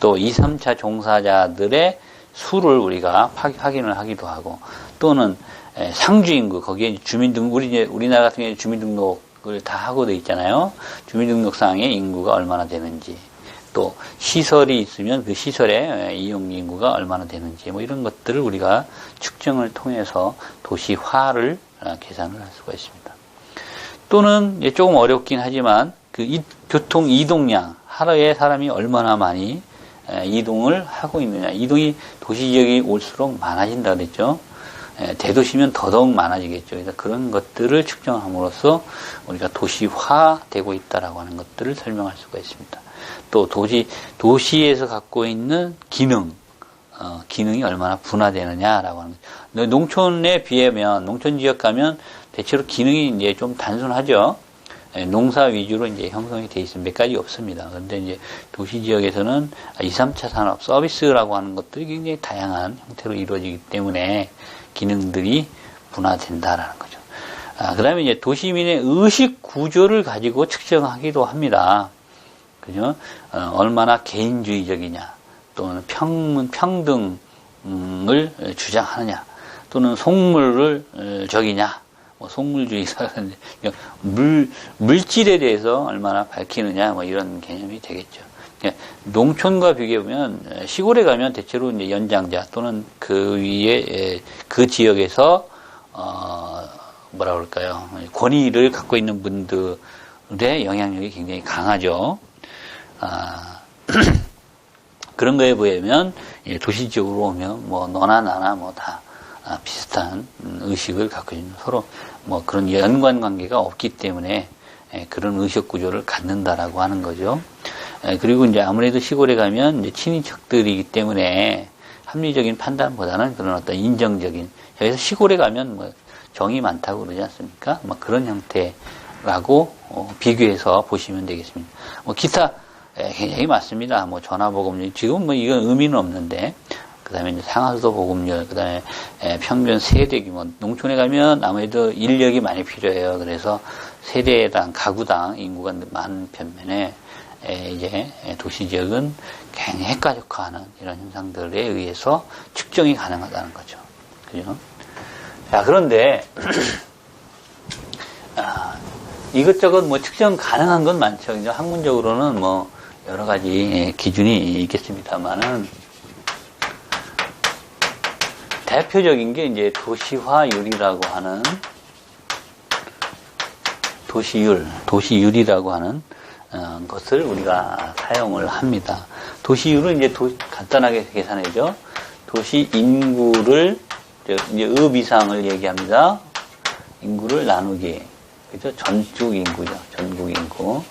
또 2, 3차 종사자들의 수를 우리가 확인을 하기도 하고, 또는 상주 인구, 거기에 주민등록, 우리나라 같은 경우에 주민등록을 다 하고 돼 있잖아요. 주민등록상의 인구가 얼마나 되는지, 또 시설이 있으면 그 시설의 이용 인구가 얼마나 되는지 이런 것들을 우리가 측정을 통해서 도시화를 계산을 할 수가 있습니다. 또는 조금 어렵긴 하지만 그 교통 이동량, 하루에 사람이 얼마나 많이 이동을 하고 있느냐. 이동이 도시 지역이 올수록 많아진다 그랬죠. 대도시면 더더욱 많아지겠죠. 그래서 그런 것들을 측정함으로써 우리가 도시화되고 있다라고 하는 것들을 설명할 수가 있습니다. 또 도시에서 갖고 있는 기능이 얼마나 분화되느냐라고 하는 거죠. 농촌에 비하면, 농촌 지역 가면 대체로 기능이 이제 좀 단순하죠. 농사 위주로 이제 형성이 돼 있으면 몇 가지 없습니다. 그런데 이제 도시 지역에서는 2, 3차 산업, 서비스라고 하는 것들이 굉장히 다양한 형태로 이루어지기 때문에 기능들이 분화된다라는 거죠. 그 다음에 이제 도시민의 의식 구조를 가지고 측정하기도 합니다. 그죠? 얼마나 개인주의적이냐, 또는 평등을 주장하느냐, 또는 속물을 적이냐, 속물주의사라는데, 물질에 대해서 얼마나 밝히느냐, 이런 개념이 되겠죠. 그러니까 농촌과 비교해보면, 시골에 가면 대체로 이제 연장자 또는 그 위에, 그 지역에서, 뭐라 그럴까요? 권위를 갖고 있는 분들의 영향력이 굉장히 강하죠. 그런 거에 비하면 도시 지역으로 오면 너나 나나 다 비슷한 의식을 갖고 있는, 서로 그런 연관 관계가 없기 때문에 그런 의식 구조를 갖는다라고 하는 거죠. 그리고 이제 아무래도 시골에 가면 이제 친인척들이기 때문에 합리적인 판단보다는 그런 어떤 인정적인, 여기서 시골에 가면 정이 많다고 그러지 않습니까? 그런 형태라고 비교해서 보시면 되겠습니다. 기타 굉장히 많습니다. 전화보급률, 지금 이건 의미는 없는데, 그 다음에 이제 상하수도 보급률, 그 다음에 평균 세대 규모, 농촌에 가면 아무래도 인력이 많이 필요해요. 그래서 세대당, 가구당 인구가 많은 반면에, 이제 도시 지역은 굉장히 핵가족화하는 이런 현상들에 의해서 측정이 가능하다는 거죠. 그죠? 자, 그런데, 이것저것 측정 가능한 건 많죠. 이제 학문적으로는 여러 가지 기준이 있겠습니다만은, 대표적인 게 이제 도시화율이라고 하는, 도시율이라고 하는 것을 우리가 사용을 합니다. 도시율은 이제 간단하게 계산해죠. 도시 인구를, 이제 읍 이상을 얘기합니다. 인구를 나누기. 그죠? 전국 인구죠. 전국 인구.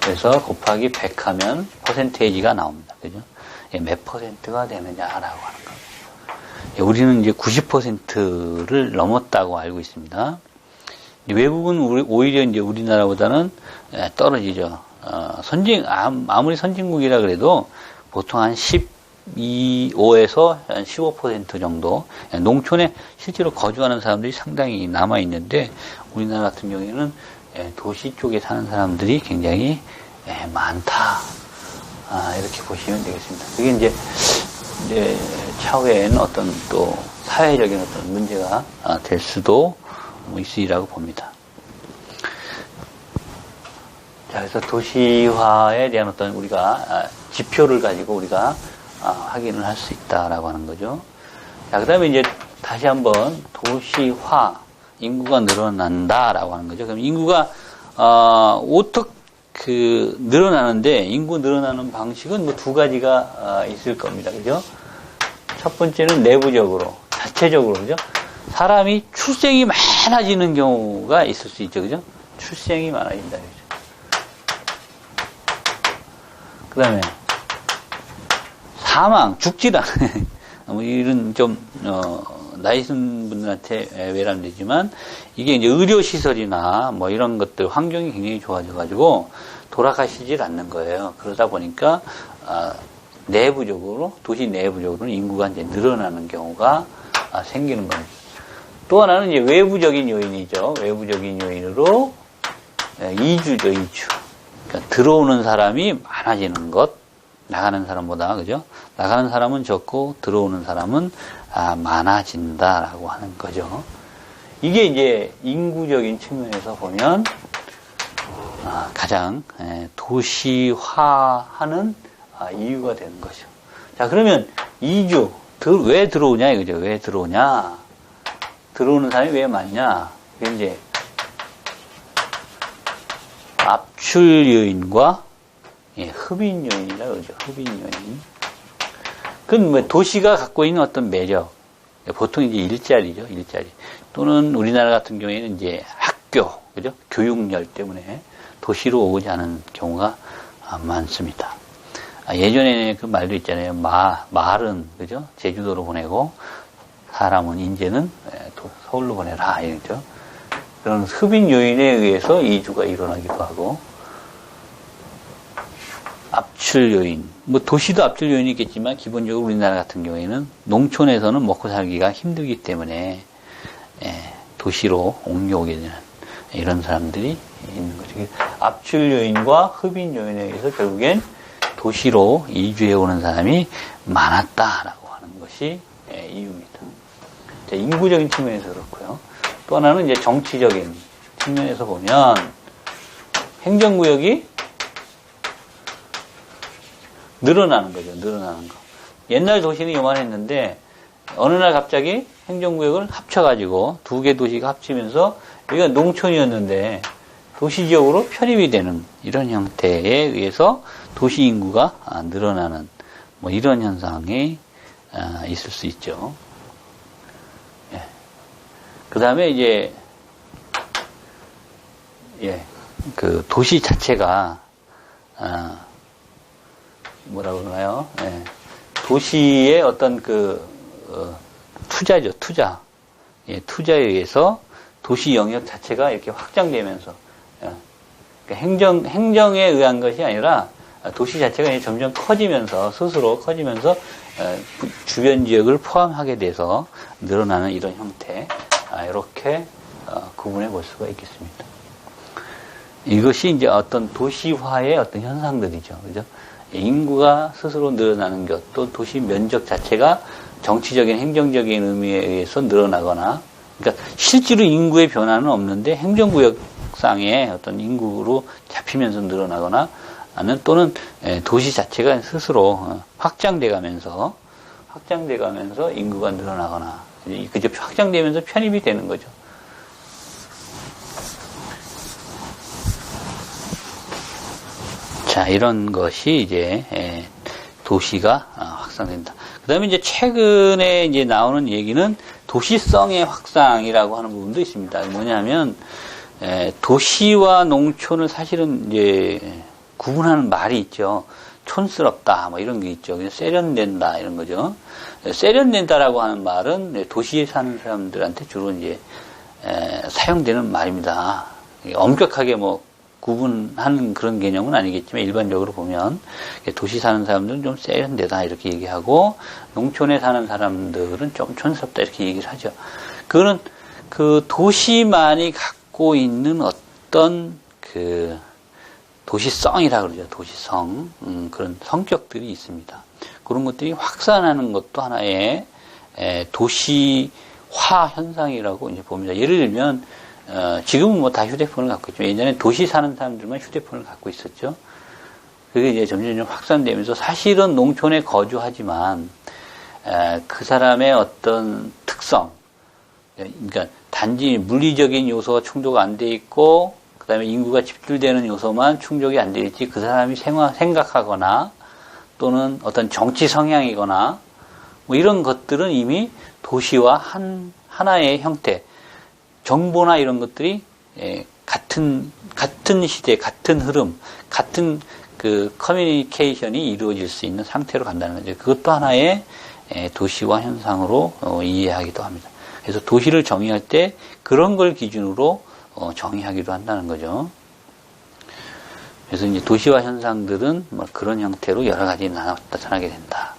그래서 곱하기 100 하면 퍼센테이지가 나옵니다. 그죠? 몇 퍼센트가 되느냐라고 하는 겁니다. 우리는 이제 90%를 넘었다고 알고 있습니다. 외국은 오히려 이제 우리나라보다는 떨어지죠. 아무리 선진국이라 그래도 보통 한 5에서 한 15% 정도, 농촌에 실제로 거주하는 사람들이 상당히 남아있는데, 우리나라 같은 경우에는 도시 쪽에 사는 사람들이 굉장히 많다. 이렇게 보시면 되겠습니다. 그게 이제 차후에는 어떤 또 사회적인 어떤 문제가 될 수도 있으리라고 봅니다. 자, 그래서 도시화에 대한 어떤 우리가 지표를 가지고 우리가 확인을 할 수 있다라고 하는 거죠. 자, 그 다음에 이제 다시 한번 도시화, 인구가 늘어난다라고 하는 거죠. 그럼 인구가 어떻게 늘어나는데, 인구 늘어나는 방식은 뭐 두 가지가 있을 겁니다. 그죠? 첫 번째는 내부적으로, 자체적으로, 그죠? 사람이 출생이 많아지는 경우가 있을 수 있죠. 그죠? 출생이 많아진다. 그죠? 그 다음에 사망, 죽질 않는 뭐 이런 좀 나이 든 분들한테 외람되지만 이게 이제 의료시설이나 뭐 이런 것들 환경이 굉장히 좋아져가지고 돌아가시질 않는 거예요. 그러다 보니까 내부적으로 도시 내부적으로는 인구가 이제 늘어나는 경우가 생기는 겁니다. 또 하나는 이제 외부적인 요인이죠. 외부적인 요인으로 이주죠, 이주. 그러니까 들어오는 사람이 많아지는 것, 나가는 사람보다, 그죠? 나가는 사람은 적고 들어오는 사람은 많아진다라고 하는 거죠. 이게 이제 인구적인 측면에서 보면 가장 도시화하는 이유가 되는 거죠. 자, 그러면 이주 왜 들어오냐 이거죠. 왜 들어오냐? 들어오는 사람이 왜 많냐? 이게 이제 압출 요인과 흡인 요인이라 그러죠. 흡인 요인. 그건 뭐 도시가 갖고 있는 어떤 매력. 보통 이제 일자리죠. 일자리. 또는 우리나라 같은 경우에는 이제 학교, 그죠? 교육열 때문에 도시로 오지 않은 경우가 많습니다. 예전에는 그 말도 있잖아요. 말은, 그죠? 제주도로 보내고, 사람은 이제는 서울로 보내라. 이러죠. 그런 흡인 요인에 의해서 이주가 일어나기도 하고, 압출 요인, 뭐 도시도 압출 요인이 있겠지만 기본적으로 우리나라 같은 경우에는 농촌에서는 먹고 살기가 힘들기 때문에 도시로 옮겨오게 되는 이런 사람들이 있는 거죠. 압출 요인과 흡인 요인에 의해서 결국엔 도시로 이주해 오는 사람이 많았다라고 하는 것이 이유입니다. 인구적인 측면에서 그렇고요. 또 하나는 이제 정치적인 측면에서 보면 행정구역이 늘어나는 거죠. 늘어나는 거. 옛날 도시는 요만했는데 어느 날 갑자기 행정구역을 합쳐가지고 두 개 도시가 합치면서 여기가 농촌이었는데 도시지역으로 편입이 되는 이런 형태에 의해서 도시 인구가 늘어나는 뭐 이런 현상이 있을 수 있죠. 그 다음에 이제 그 도시 자체가 뭐라고 그러나요? 도시의 어떤 투자죠, 투자. 투자에 의해서 도시 영역 자체가 이렇게 확장되면서, 그러니까 행정에 의한 것이 아니라 도시 자체가 이제 점점 커지면서, 스스로 커지면서, 주변 지역을 포함하게 돼서 늘어나는 이런 형태, 이렇게 구분해 볼 수가 있겠습니다. 이것이 이제 어떤 도시화의 어떤 현상들이죠. 그죠? 인구가 스스로 늘어나는 것, 또 도시 면적 자체가 정치적인 행정적인 의미에 의해서 늘어나거나, 그러니까 실제로 인구의 변화는 없는데 행정구역상의 어떤 인구로 잡히면서 늘어나거나, 또는 도시 자체가 스스로 확장돼가면서 인구가 늘어나거나, 그저 확장되면서 편입이 되는 거죠. 자, 이런 것이 이제 도시가 확산된다. 그 다음에 이제 최근에 이제 나오는 얘기는 도시성의 확산이라고 하는 부분도 있습니다. 뭐냐면 도시와 농촌을 사실은 이제 구분하는 말이 있죠. 촌스럽다, 뭐 이런 게 있죠. 그냥 세련된다 이런 거죠. 세련된다라고 하는 말은 도시에 사는 사람들한테 주로 이제 사용되는 말입니다. 엄격하게 뭐 구분하는 그런 개념은 아니겠지만 일반적으로 보면 도시 사는 사람들은 좀 세련되다 이렇게 얘기하고 농촌에 사는 사람들은 좀 촌스럽다 이렇게 얘기를 하죠. 그거는 그 도시만이 갖고 있는 어떤 그 도시성이라 그러죠. 도시성. 그런 성격들이 있습니다. 그런 것들이 확산하는 것도 하나의 도시화 현상이라고 이제 봅니다. 예를 들면, 지금은 뭐 다 휴대폰을 갖고 있죠. 예전에 도시 사는 사람들만 휴대폰을 갖고 있었죠. 그게 이제 점점 확산되면서 사실은 농촌에 거주하지만, 그 사람의 어떤 특성, 그러니까 단지 물리적인 요소가 충족이 안 돼 있고, 그 다음에 인구가 집중되는 요소만 충족이 안 돼 있지, 그 사람이 생각하거나, 또는 어떤 정치 성향이거나, 뭐 이런 것들은 이미 도시와 하나의 형태, 정보나 이런 것들이 같은 시대, 같은 흐름, 같은 그 커뮤니케이션이 이루어질 수 있는 상태로 간다는 거죠. 그것도 하나의 도시화 현상으로 이해하기도 합니다. 그래서 도시를 정의할 때 그런 걸 기준으로 정의하기도 한다는 거죠. 그래서 이제 도시화 현상들은 뭐 그런 형태로 여러 가지 나타나게 된다.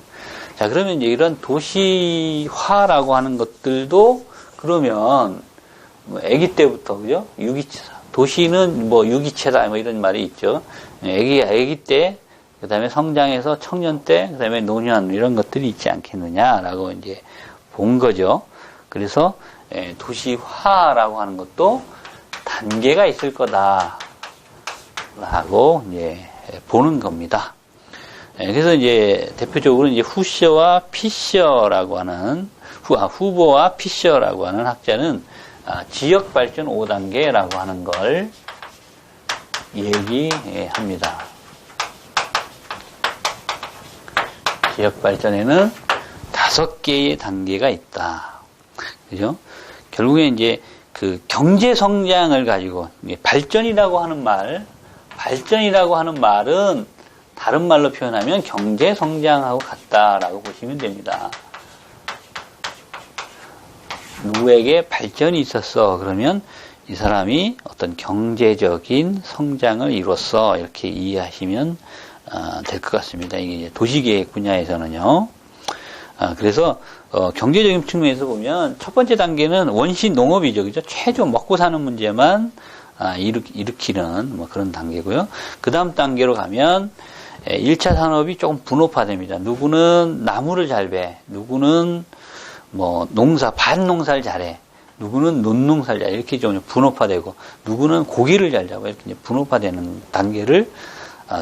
자, 그러면 이제 이런 도시화라고 하는 것들도 그러면 뭐 아기 때부터, 그죠? 유기체, 도시는 뭐 유기체다, 뭐 이런 말이 있죠. 아기 때, 그 다음에 성장해서 청년 때, 그 다음에 노년, 이런 것들이 있지 않겠느냐라고 이제 본 거죠. 그래서 도시화라고 하는 것도 단계가 있을 거다라고 이제 보는 겁니다. 그래서 이제 대표적으로 이제 후셔와 피셔라고 하는 후보와 피셔라고 하는 학자는 지역 발전 5단계라고 하는 걸 얘기합니다. 지역 발전에는 5개의 단계가 있다. 그죠? 결국에 이제 그 경제 성장을 가지고 발전이라고 하는 말은 다른 말로 표현하면 경제 성장하고 같다라고 보시면 됩니다. 누구에게 발전이 있었어. 그러면 이 사람이 어떤 경제적인 성장을 이뤘어. 이렇게 이해하시면 될 것 같습니다. 이게 이제 도시계획 분야에서는요. 그래서 경제적인 측면에서 보면 첫 번째 단계는 원시 농업이죠. 그죠? 최저 먹고 사는 문제만 일으키는 뭐 그런 단계고요. 그 다음 단계로 가면 1차 산업이 조금 분업화됩니다. 누구는 나무를 잘 배, 누구는 뭐 밭농사를 잘해, 누구는 논농사를 잘해, 이렇게 좀 분업화되고, 누구는 고기를 잘 잡아, 이렇게 이제 분업화되는 단계를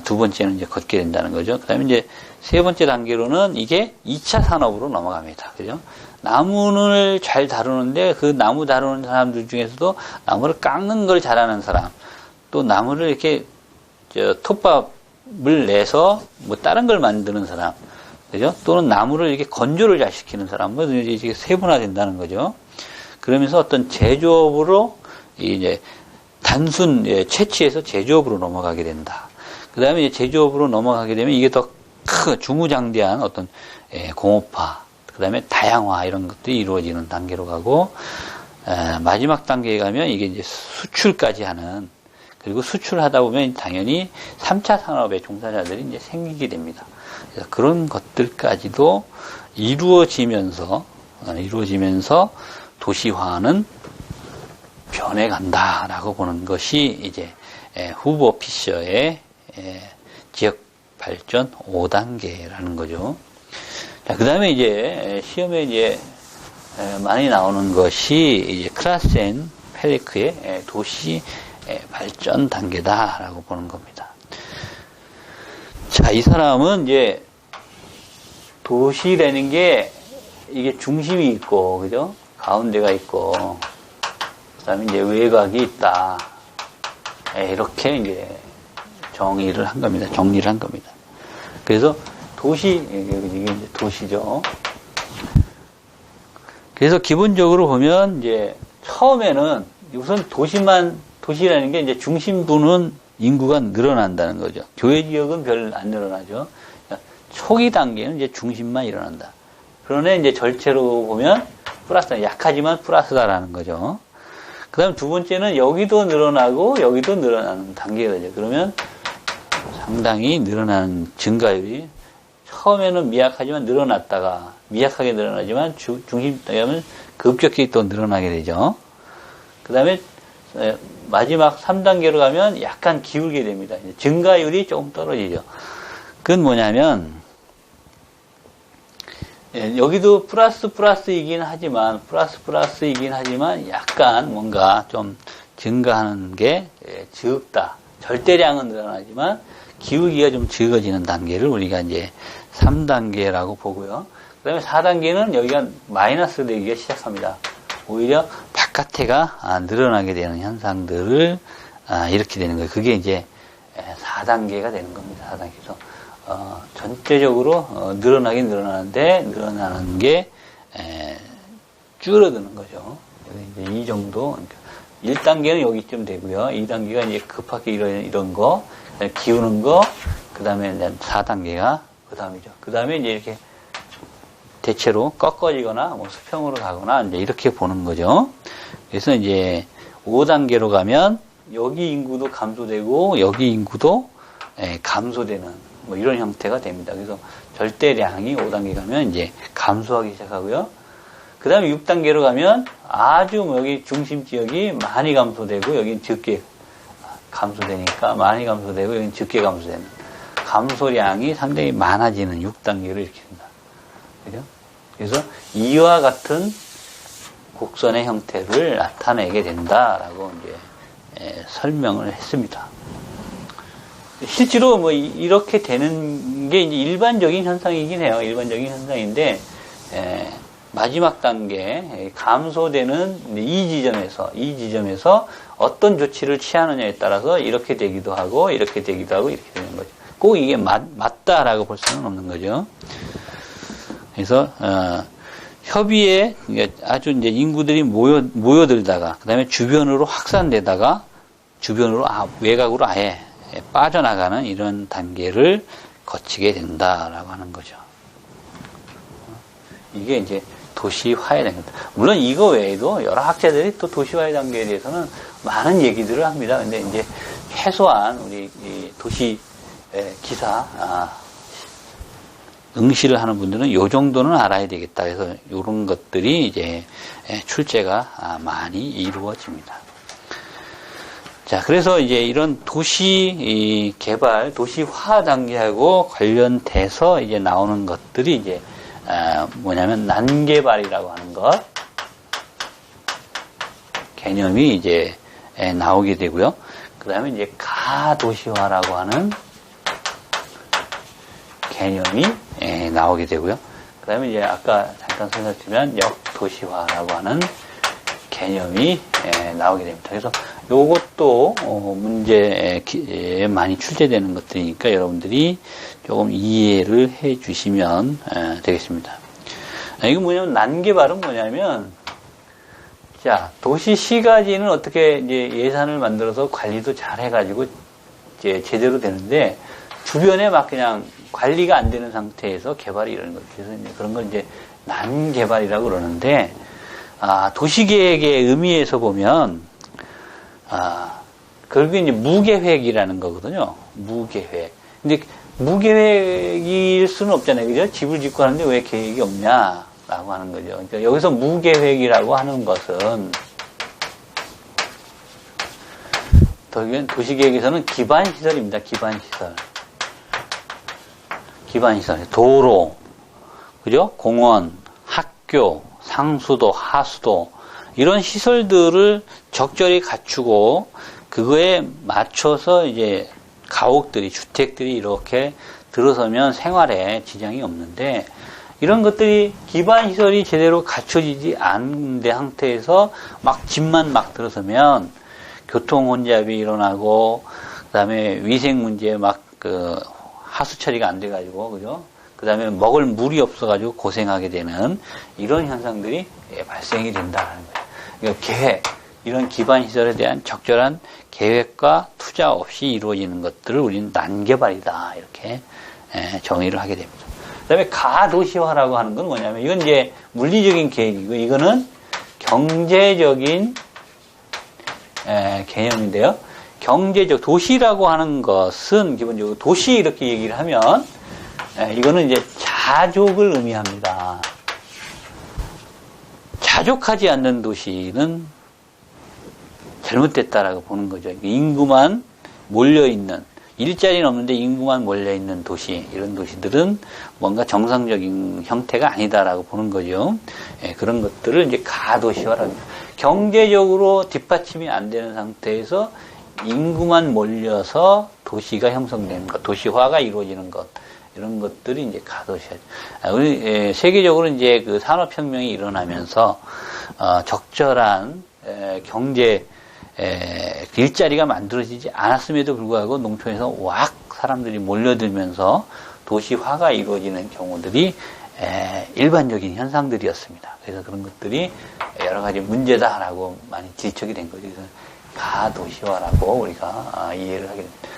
두 번째는 이제 걷게 된다는 거죠. 그 다음에 이제 세 번째 단계로는 이게 2차 산업으로 넘어갑니다. 그죠? 나무를 잘 다루는데 그 나무 다루는 사람들 중에서도 나무를 깎는 걸 잘하는 사람, 또 나무를 이렇게 톱밥을 내서 뭐 다른 걸 만드는 사람, 그죠? 또는 나무를 이렇게 건조를 잘 시키는 사람, 뭐 이제 세분화된다는 거죠. 그러면서 어떤 제조업으로 이제 단순 채취에서 제조업으로 넘어가게 된다. 그 다음에 이제 제조업으로 넘어가게 되면 이게 더 중무장대한 어떤 공업화, 그 다음에 다양화 이런 것들이 이루어지는 단계로 가고, 마지막 단계에 가면 이게 이제 수출까지 하는, 그리고 수출하다 보면 당연히 3차 산업의 종사자들이 이제 생기게 됩니다. 그래서 그런 것들까지도 이루어지면서 도시화는 변해간다라고 보는 것이 이제 후보 피셔의 지역 발전 5단계라는 거죠. 자, 그 다음에 이제 시험에 이제 많이 나오는 것이 이제 크라센 펠리크의 도시 발전 단계다라고 보는 겁니다. 자, 이 사람은 이제 도시라는 게 이게 중심이 있고, 그죠? 가운데가 있고, 그 다음에 이제 외곽이 있다. 이렇게 이제 정리를 한 겁니다. 그래서 이게 이제 도시죠. 그래서 기본적으로 보면 이제 처음에는 우선 도시라는 게 이제 중심부는 인구가 늘어난다는 거죠. 교외 지역은 별 안 늘어나죠. 그러니까 초기 단계는 이제 중심만 일어난다. 그러나 이제 절체로 보면 플러스, 약하지만 플러스다라는 거죠. 그 다음 두 번째는 여기도 늘어나고 여기도 늘어나는 단계가 되죠. 그러면 상당히 늘어나는 증가율이 처음에는 미약하지만 늘어났다가 미약하게 늘어나지만 중심 단계면 급격히 또 늘어나게 되죠. 그 다음에 마지막 3단계로 가면 약간 기울게 됩니다. 증가율이 조금 떨어지죠. 그건 뭐냐면, 여기도 플러스이긴 하지만, 약간 뭔가 좀 증가하는 게 적다. 절대량은 늘어나지만, 기울기가 좀 적어지는 단계를 우리가 이제 3단계라고 보고요. 그 다음에 4단계는 여기가 마이너스 되기가 시작합니다. 오히려 바깥에가 늘어나게 되는 현상들을 이렇게 되는 거예요. 그게 이제 4단계가 되는 겁니다. 4단계에서 전체적으로 늘어나긴 늘어나는데 늘어나는 게 줄어드는 거죠. 이제 이 정도. 1단계는 여기쯤 되고요. 2단계가 이제 급하게 이런 거, 기우는 거, 그 다음에 4단계가 그 다음이죠. 그 다음에 이제 이렇게 대체로 꺾어지거나 뭐 수평으로 가거나 이제 이렇게 보는 거죠. 그래서 이제 5단계로 가면 여기 인구도 감소되고 여기 인구도 감소되는 뭐 이런 형태가 됩니다. 그래서 절대량이 5단계 가면 이제 감소하기 시작하고요. 그 다음에 6단계로 가면 아주 여기 중심 지역이 많이 감소되고 여기는 적게 감소되니까 많이 감소되고 여기는 적게 감소되는 감소량이 상당히 많아지는 6단계로 이렇게 된다. 그죠? 그래서 이와 같은 곡선의 형태를 나타내게 된다라고 이제 설명을 했습니다. 실제로 뭐 이렇게 되는 게 이제 일반적인 현상이긴 해요. 일반적인 현상인데 마지막 단계 감소되는 이 지점에서 어떤 조치를 취하느냐에 따라서 이렇게 되기도 하고 이렇게 되기도 하고 이렇게 되는 거죠. 꼭 이게 맞다라고 볼 수는 없는 거죠. 그래서 협의에 아주 이제 인구들이 모여들다가 그다음에 주변으로 확산되다가 주변으로 외곽으로 아예 빠져나가는 이런 단계를 거치게 된다라고 하는 거죠. 이게 이제 도시화의 단계입니다. 물론 이거 외에도 여러 학자들이 또 도시화의 단계에 대해서는 많은 얘기들을 합니다. 근데 이제 최소한 우리 이 도시 기사 응시를 하는 분들은 요 정도는 알아야 되겠다. 그래서 이런 것들이 이제 출제가 많이 이루어집니다. 자, 그래서 이제 이런 도시 개발, 도시화 단계하고 관련돼서 이제 나오는 것들이 이제 뭐냐면 난개발이라고 하는 것 개념이 이제 나오게 되고요. 그 다음에 이제 가도시화라고 하는 개념이 나오게 되고요. 그 다음에 이제 아까 잠깐 설명드리면 역도시화라고 하는 개념이 나오게 됩니다. 그래서 요것도 문제에 많이 출제되는 것들이니까 여러분들이 조금 이해를 해 주시면 되겠습니다. 이거 뭐냐면 난개발은 뭐냐면 자 도시 시가지는 어떻게 이제 예산을 만들어서 관리도 잘 해가지고 이제 제대로 되는데 주변에 막 그냥 관리가 안 되는 상태에서 개발이 이러는 거죠. 그래서 이제 그런 걸 이제 난개발이라고 그러는데 도시계획의 의미에서 보면 그게 이제 무계획이라는 거거든요. 무계획. 근데 무계획일 수는 없잖아요. 그죠? 집을 짓고 하는데 왜 계획이 없냐라고 하는 거죠. 그러니까 여기서 무계획이라고 하는 것은 도시계획에서는 기반시설입니다. 기반시설. 도로, 그죠? 공원, 학교, 상수도, 하수도, 이런 시설들을 적절히 갖추고, 그거에 맞춰서 이제 가옥들이, 주택들이 이렇게 들어서면 생활에 지장이 없는데, 이런 것들이 기반시설이 제대로 갖춰지지 않은 상태에서 막 집만 막 들어서면 교통 혼잡이 일어나고, 그 다음에 위생 문제에 막 하수 처리가 안 돼가지고, 그죠? 그 다음에 먹을 물이 없어가지고 고생하게 되는 이런 현상들이 발생이 된다는 거예요. 그러니까 계획, 이런 기반시설에 대한 적절한 계획과 투자 없이 이루어지는 것들을 우리는 난개발이다. 이렇게 정의를 하게 됩니다. 그 다음에 가도시화라고 하는 건 뭐냐면, 이건 이제 물리적인 계획이고, 이거는 경제적인 개념인데요. 경제적, 도시라고 하는 것은 기본적으로 도시 이렇게 얘기를 하면, 이거는 이제 자족을 의미합니다. 자족하지 않는 도시는 잘못됐다라고 보는 거죠. 인구만 몰려있는, 일자리는 없는데 인구만 몰려있는 도시, 이런 도시들은 뭔가 정상적인 형태가 아니다라고 보는 거죠. 예, 그런 것들을 이제 가도시화라고 합니다. 경제적으로 뒷받침이 안 되는 상태에서 인구만 몰려서 도시가 형성되는 것, 도시화가 이루어지는 것, 이런 것들이 이제 가도시화. 우리 세계적으로 이제 그 산업혁명이 일어나면서 적절한 경제 일자리가 만들어지지 않았음에도 불구하고 농촌에서 왁 사람들이 몰려들면서 도시화가 이루어지는 경우들이 일반적인 현상들이었습니다. 그래서 그런 것들이 여러 가지 문제다라고 많이 지적이 된 거죠. 그래서 가도시화라고 우리가 이해를 하게 됩니다.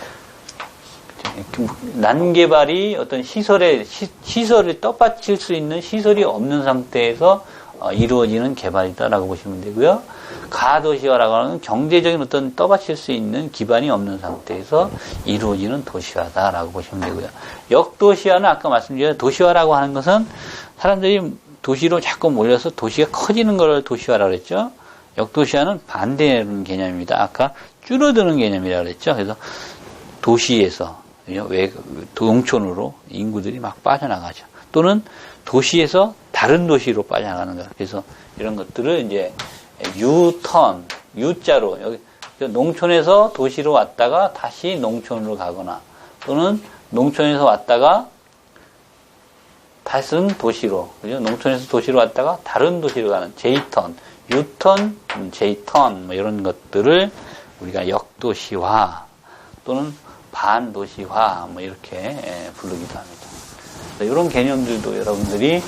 난개발이 어떤 시설을 떠받칠 수 있는 시설이 없는 상태에서 이루어지는 개발이다라고 보시면 되고요. 가도시화라고 하는 경제적인 어떤 떠받칠 수 있는 기반이 없는 상태에서 이루어지는 도시화다라고 보시면 되고요. 역도시화는 아까 말씀드린 도시화라고 하는 것은 사람들이 도시로 자꾸 몰려서 도시가 커지는 걸 도시화라고 그랬죠. 역도시화는 반대하는 개념입니다. 아까 줄어드는 개념이라고 그랬죠. 그래서 도시에서 농촌으로 인구들이 막 빠져나가죠. 또는 도시에서 다른 도시로 빠져나가는 거예요. 그래서 이런 것들을 이제 유턴, U자로 여기 농촌에서 도시로 왔다가 다시 농촌으로 가거나 또는 농촌에서 왔다가 다시는 도시로, 그죠? 농촌에서 도시로 왔다가 다른 도시로 가는 J턴, U턴, J턴 뭐 이런 것들을 우리가 역도시화 또는 반도시화 뭐 이렇게 부르기도 합니다. 이런 개념들도 여러분들이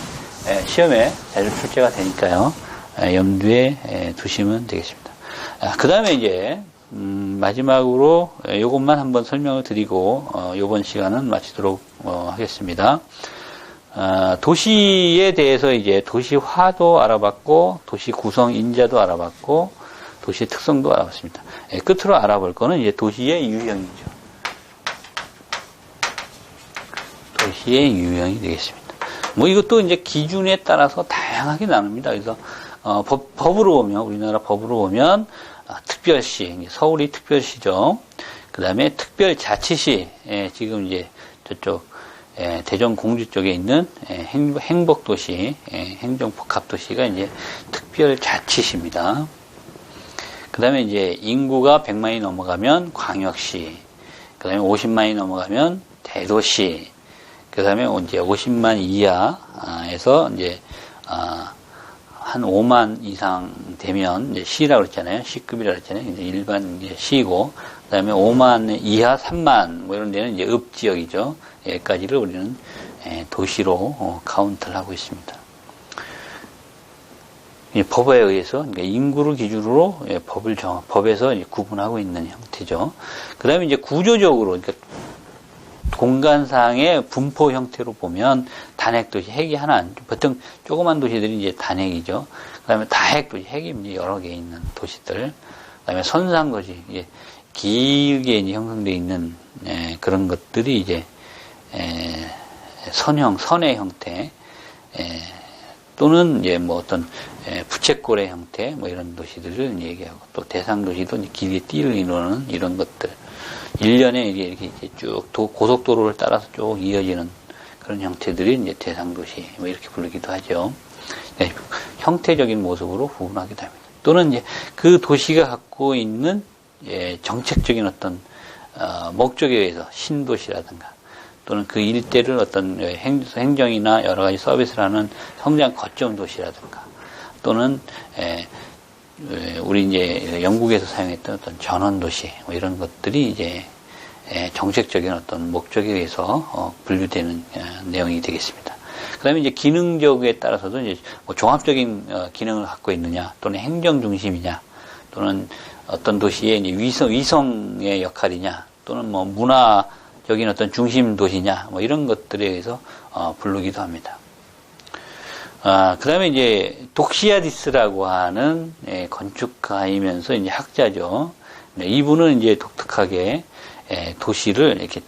시험에 잘 출제가 되니까요. 염두에 두시면 되겠습니다. 그 다음에 이제 마지막으로 이것만 한번 설명을 드리고 이번 시간은 마치도록 하겠습니다. 도시에 대해서 이제 도시화도 알아봤고 도시 구성 인자도 알아봤고 도시의 특성도 알아봤습니다. 끝으로 알아볼 거는 이제 도시의 유형이죠. 도시의 유형이 되겠습니다. 뭐 이것도 이제 기준에 따라서 다양하게 나눕니다. 그래서 법으로 보면 우리나라 법으로 보면 특별시, 서울이 특별시죠. 그 다음에 특별자치시, 지금 이제 저쪽 대전 공주 쪽에 있는 행복도시, 행정복합도시가 이제 특별자치시입니다. 그 다음에 이제 인구가 100만이 넘어가면 광역시, 그 다음에 50만이 넘어가면 대도시, 그 다음에 이제 50만 이하에서 이제 한 5만 이상 되면 이제 시라고 그랬잖아요. 시급이라고 그랬잖아요. 이제 일반 이제 시고, 그 다음에 5만 이하 3만 뭐 이런 데는 이제 읍지역이죠. 여기까지를 우리는 도시로 카운트를 하고 있습니다. 법에 의해서 그러니까 인구를 기준으로 법에서 이제 구분하고 있는 형태죠. 그 다음에 이제 구조적으로 그러니까 공간상의 분포 형태로 보면 단핵도시, 핵이 하나, 보통 조그만 도시들이 이제 단핵이죠. 그 다음에 다핵도시, 핵이 이제 여러 개 있는 도시들. 그 다음에 선상도시, 이제 길게 이제 형성되어 있는, 그런 것들이 이제, 선의 형태, 또는 이제 뭐 어떤, 부채꼴의 형태, 뭐 이런 도시들을 얘기하고, 또 대상도시도 이제 길게 띠를 이루는 이런 것들. 1년에 이렇게 쭉 고속도로를 따라서 쭉 이어지는 그런 형태들이 이제 대상도시, 뭐 이렇게 부르기도 하죠. 형태적인 모습으로 구분하기도 합니다. 또는 이제 그 도시가 갖고 있는 정책적인 어떤, 목적에 의해서 신도시라든가 또는 그 일대를 어떤 행정이나 여러 가지 서비스를 하는 성장 거점 도시라든가 또는, 우리 이제 영국에서 사용했던 어떤 전원도시, 뭐 이런 것들이 이제 정책적인 어떤 목적에 의해서 분류되는 내용이 되겠습니다. 그 다음에 이제 기능적에 따라서도 이제 뭐 종합적인 기능을 갖고 있느냐, 또는 행정 중심이냐, 또는 어떤 도시의 이제 위성의 역할이냐, 또는 뭐 문화적인 어떤 중심 도시냐, 뭐 이런 것들에 의해서 부르기도 합니다. 그 다음에 이제 독시아디스라고 하는 건축가이면서 이제 학자죠. 이분은 이제 독특하게 도시를 이렇게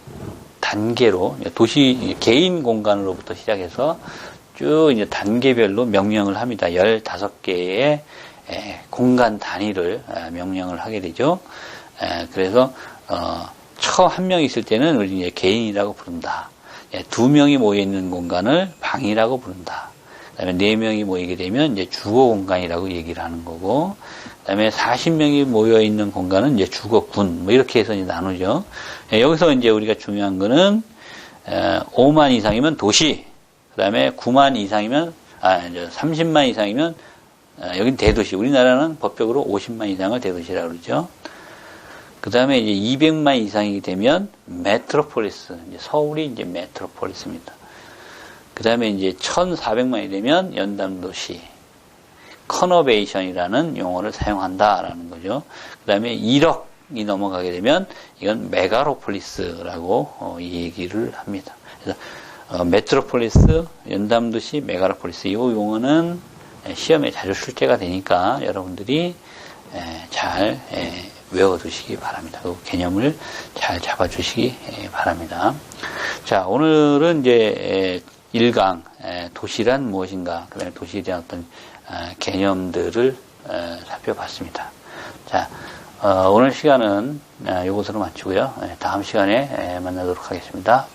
단계로 도시 개인 공간으로부터 시작해서 쭉 이제 단계별로 명명을 합니다. 15개의 공간 단위를 명령을 하게 되죠. 그래서 처 한 명 있을 때는 우리 이제 개인이라고 부른다. 2명이 모여 있는 공간을 방이라고 부른다. 그다음에 4명이 모이게 되면 이제 주거 공간이라고 얘기를 하는 거고, 그다음에 40명이 모여 있는 공간은 이제 주거군, 뭐 이렇게 해서 이제 나누죠. 여기서 이제 우리가 중요한 거는 5만 이상이면 도시, 그다음에 9만 이상이면 이제 30만 이상이면 여긴 대도시. 우리나라는 법적으로 50만 이상을 대도시라고 그러죠. 그 다음에 이제 200만 이상이 되면 메트로폴리스, 이제 서울이 이제 메트로폴리스입니다. 그 다음에 이제 1400만이 되면 연담도시, 커너베이션이라는 용어를 사용한다라는 거죠. 그 다음에 1억이 넘어가게 되면 이건 메가로폴리스라고 이 얘기를 합니다. 그래서 메트로폴리스, 연담도시, 메가로폴리스 이 용어는 시험에 자주 출제가 되니까 여러분들이 잘 외워두시기 바랍니다. 그 개념을 잘 잡아주시기 바랍니다. 자, 오늘은 이제 1강 도시란 무엇인가, 그다음에 도시에 대한 어떤 개념들을 살펴봤습니다. 자, 오늘 시간은 이것으로 마치고요. 다음 시간에 만나도록 하겠습니다.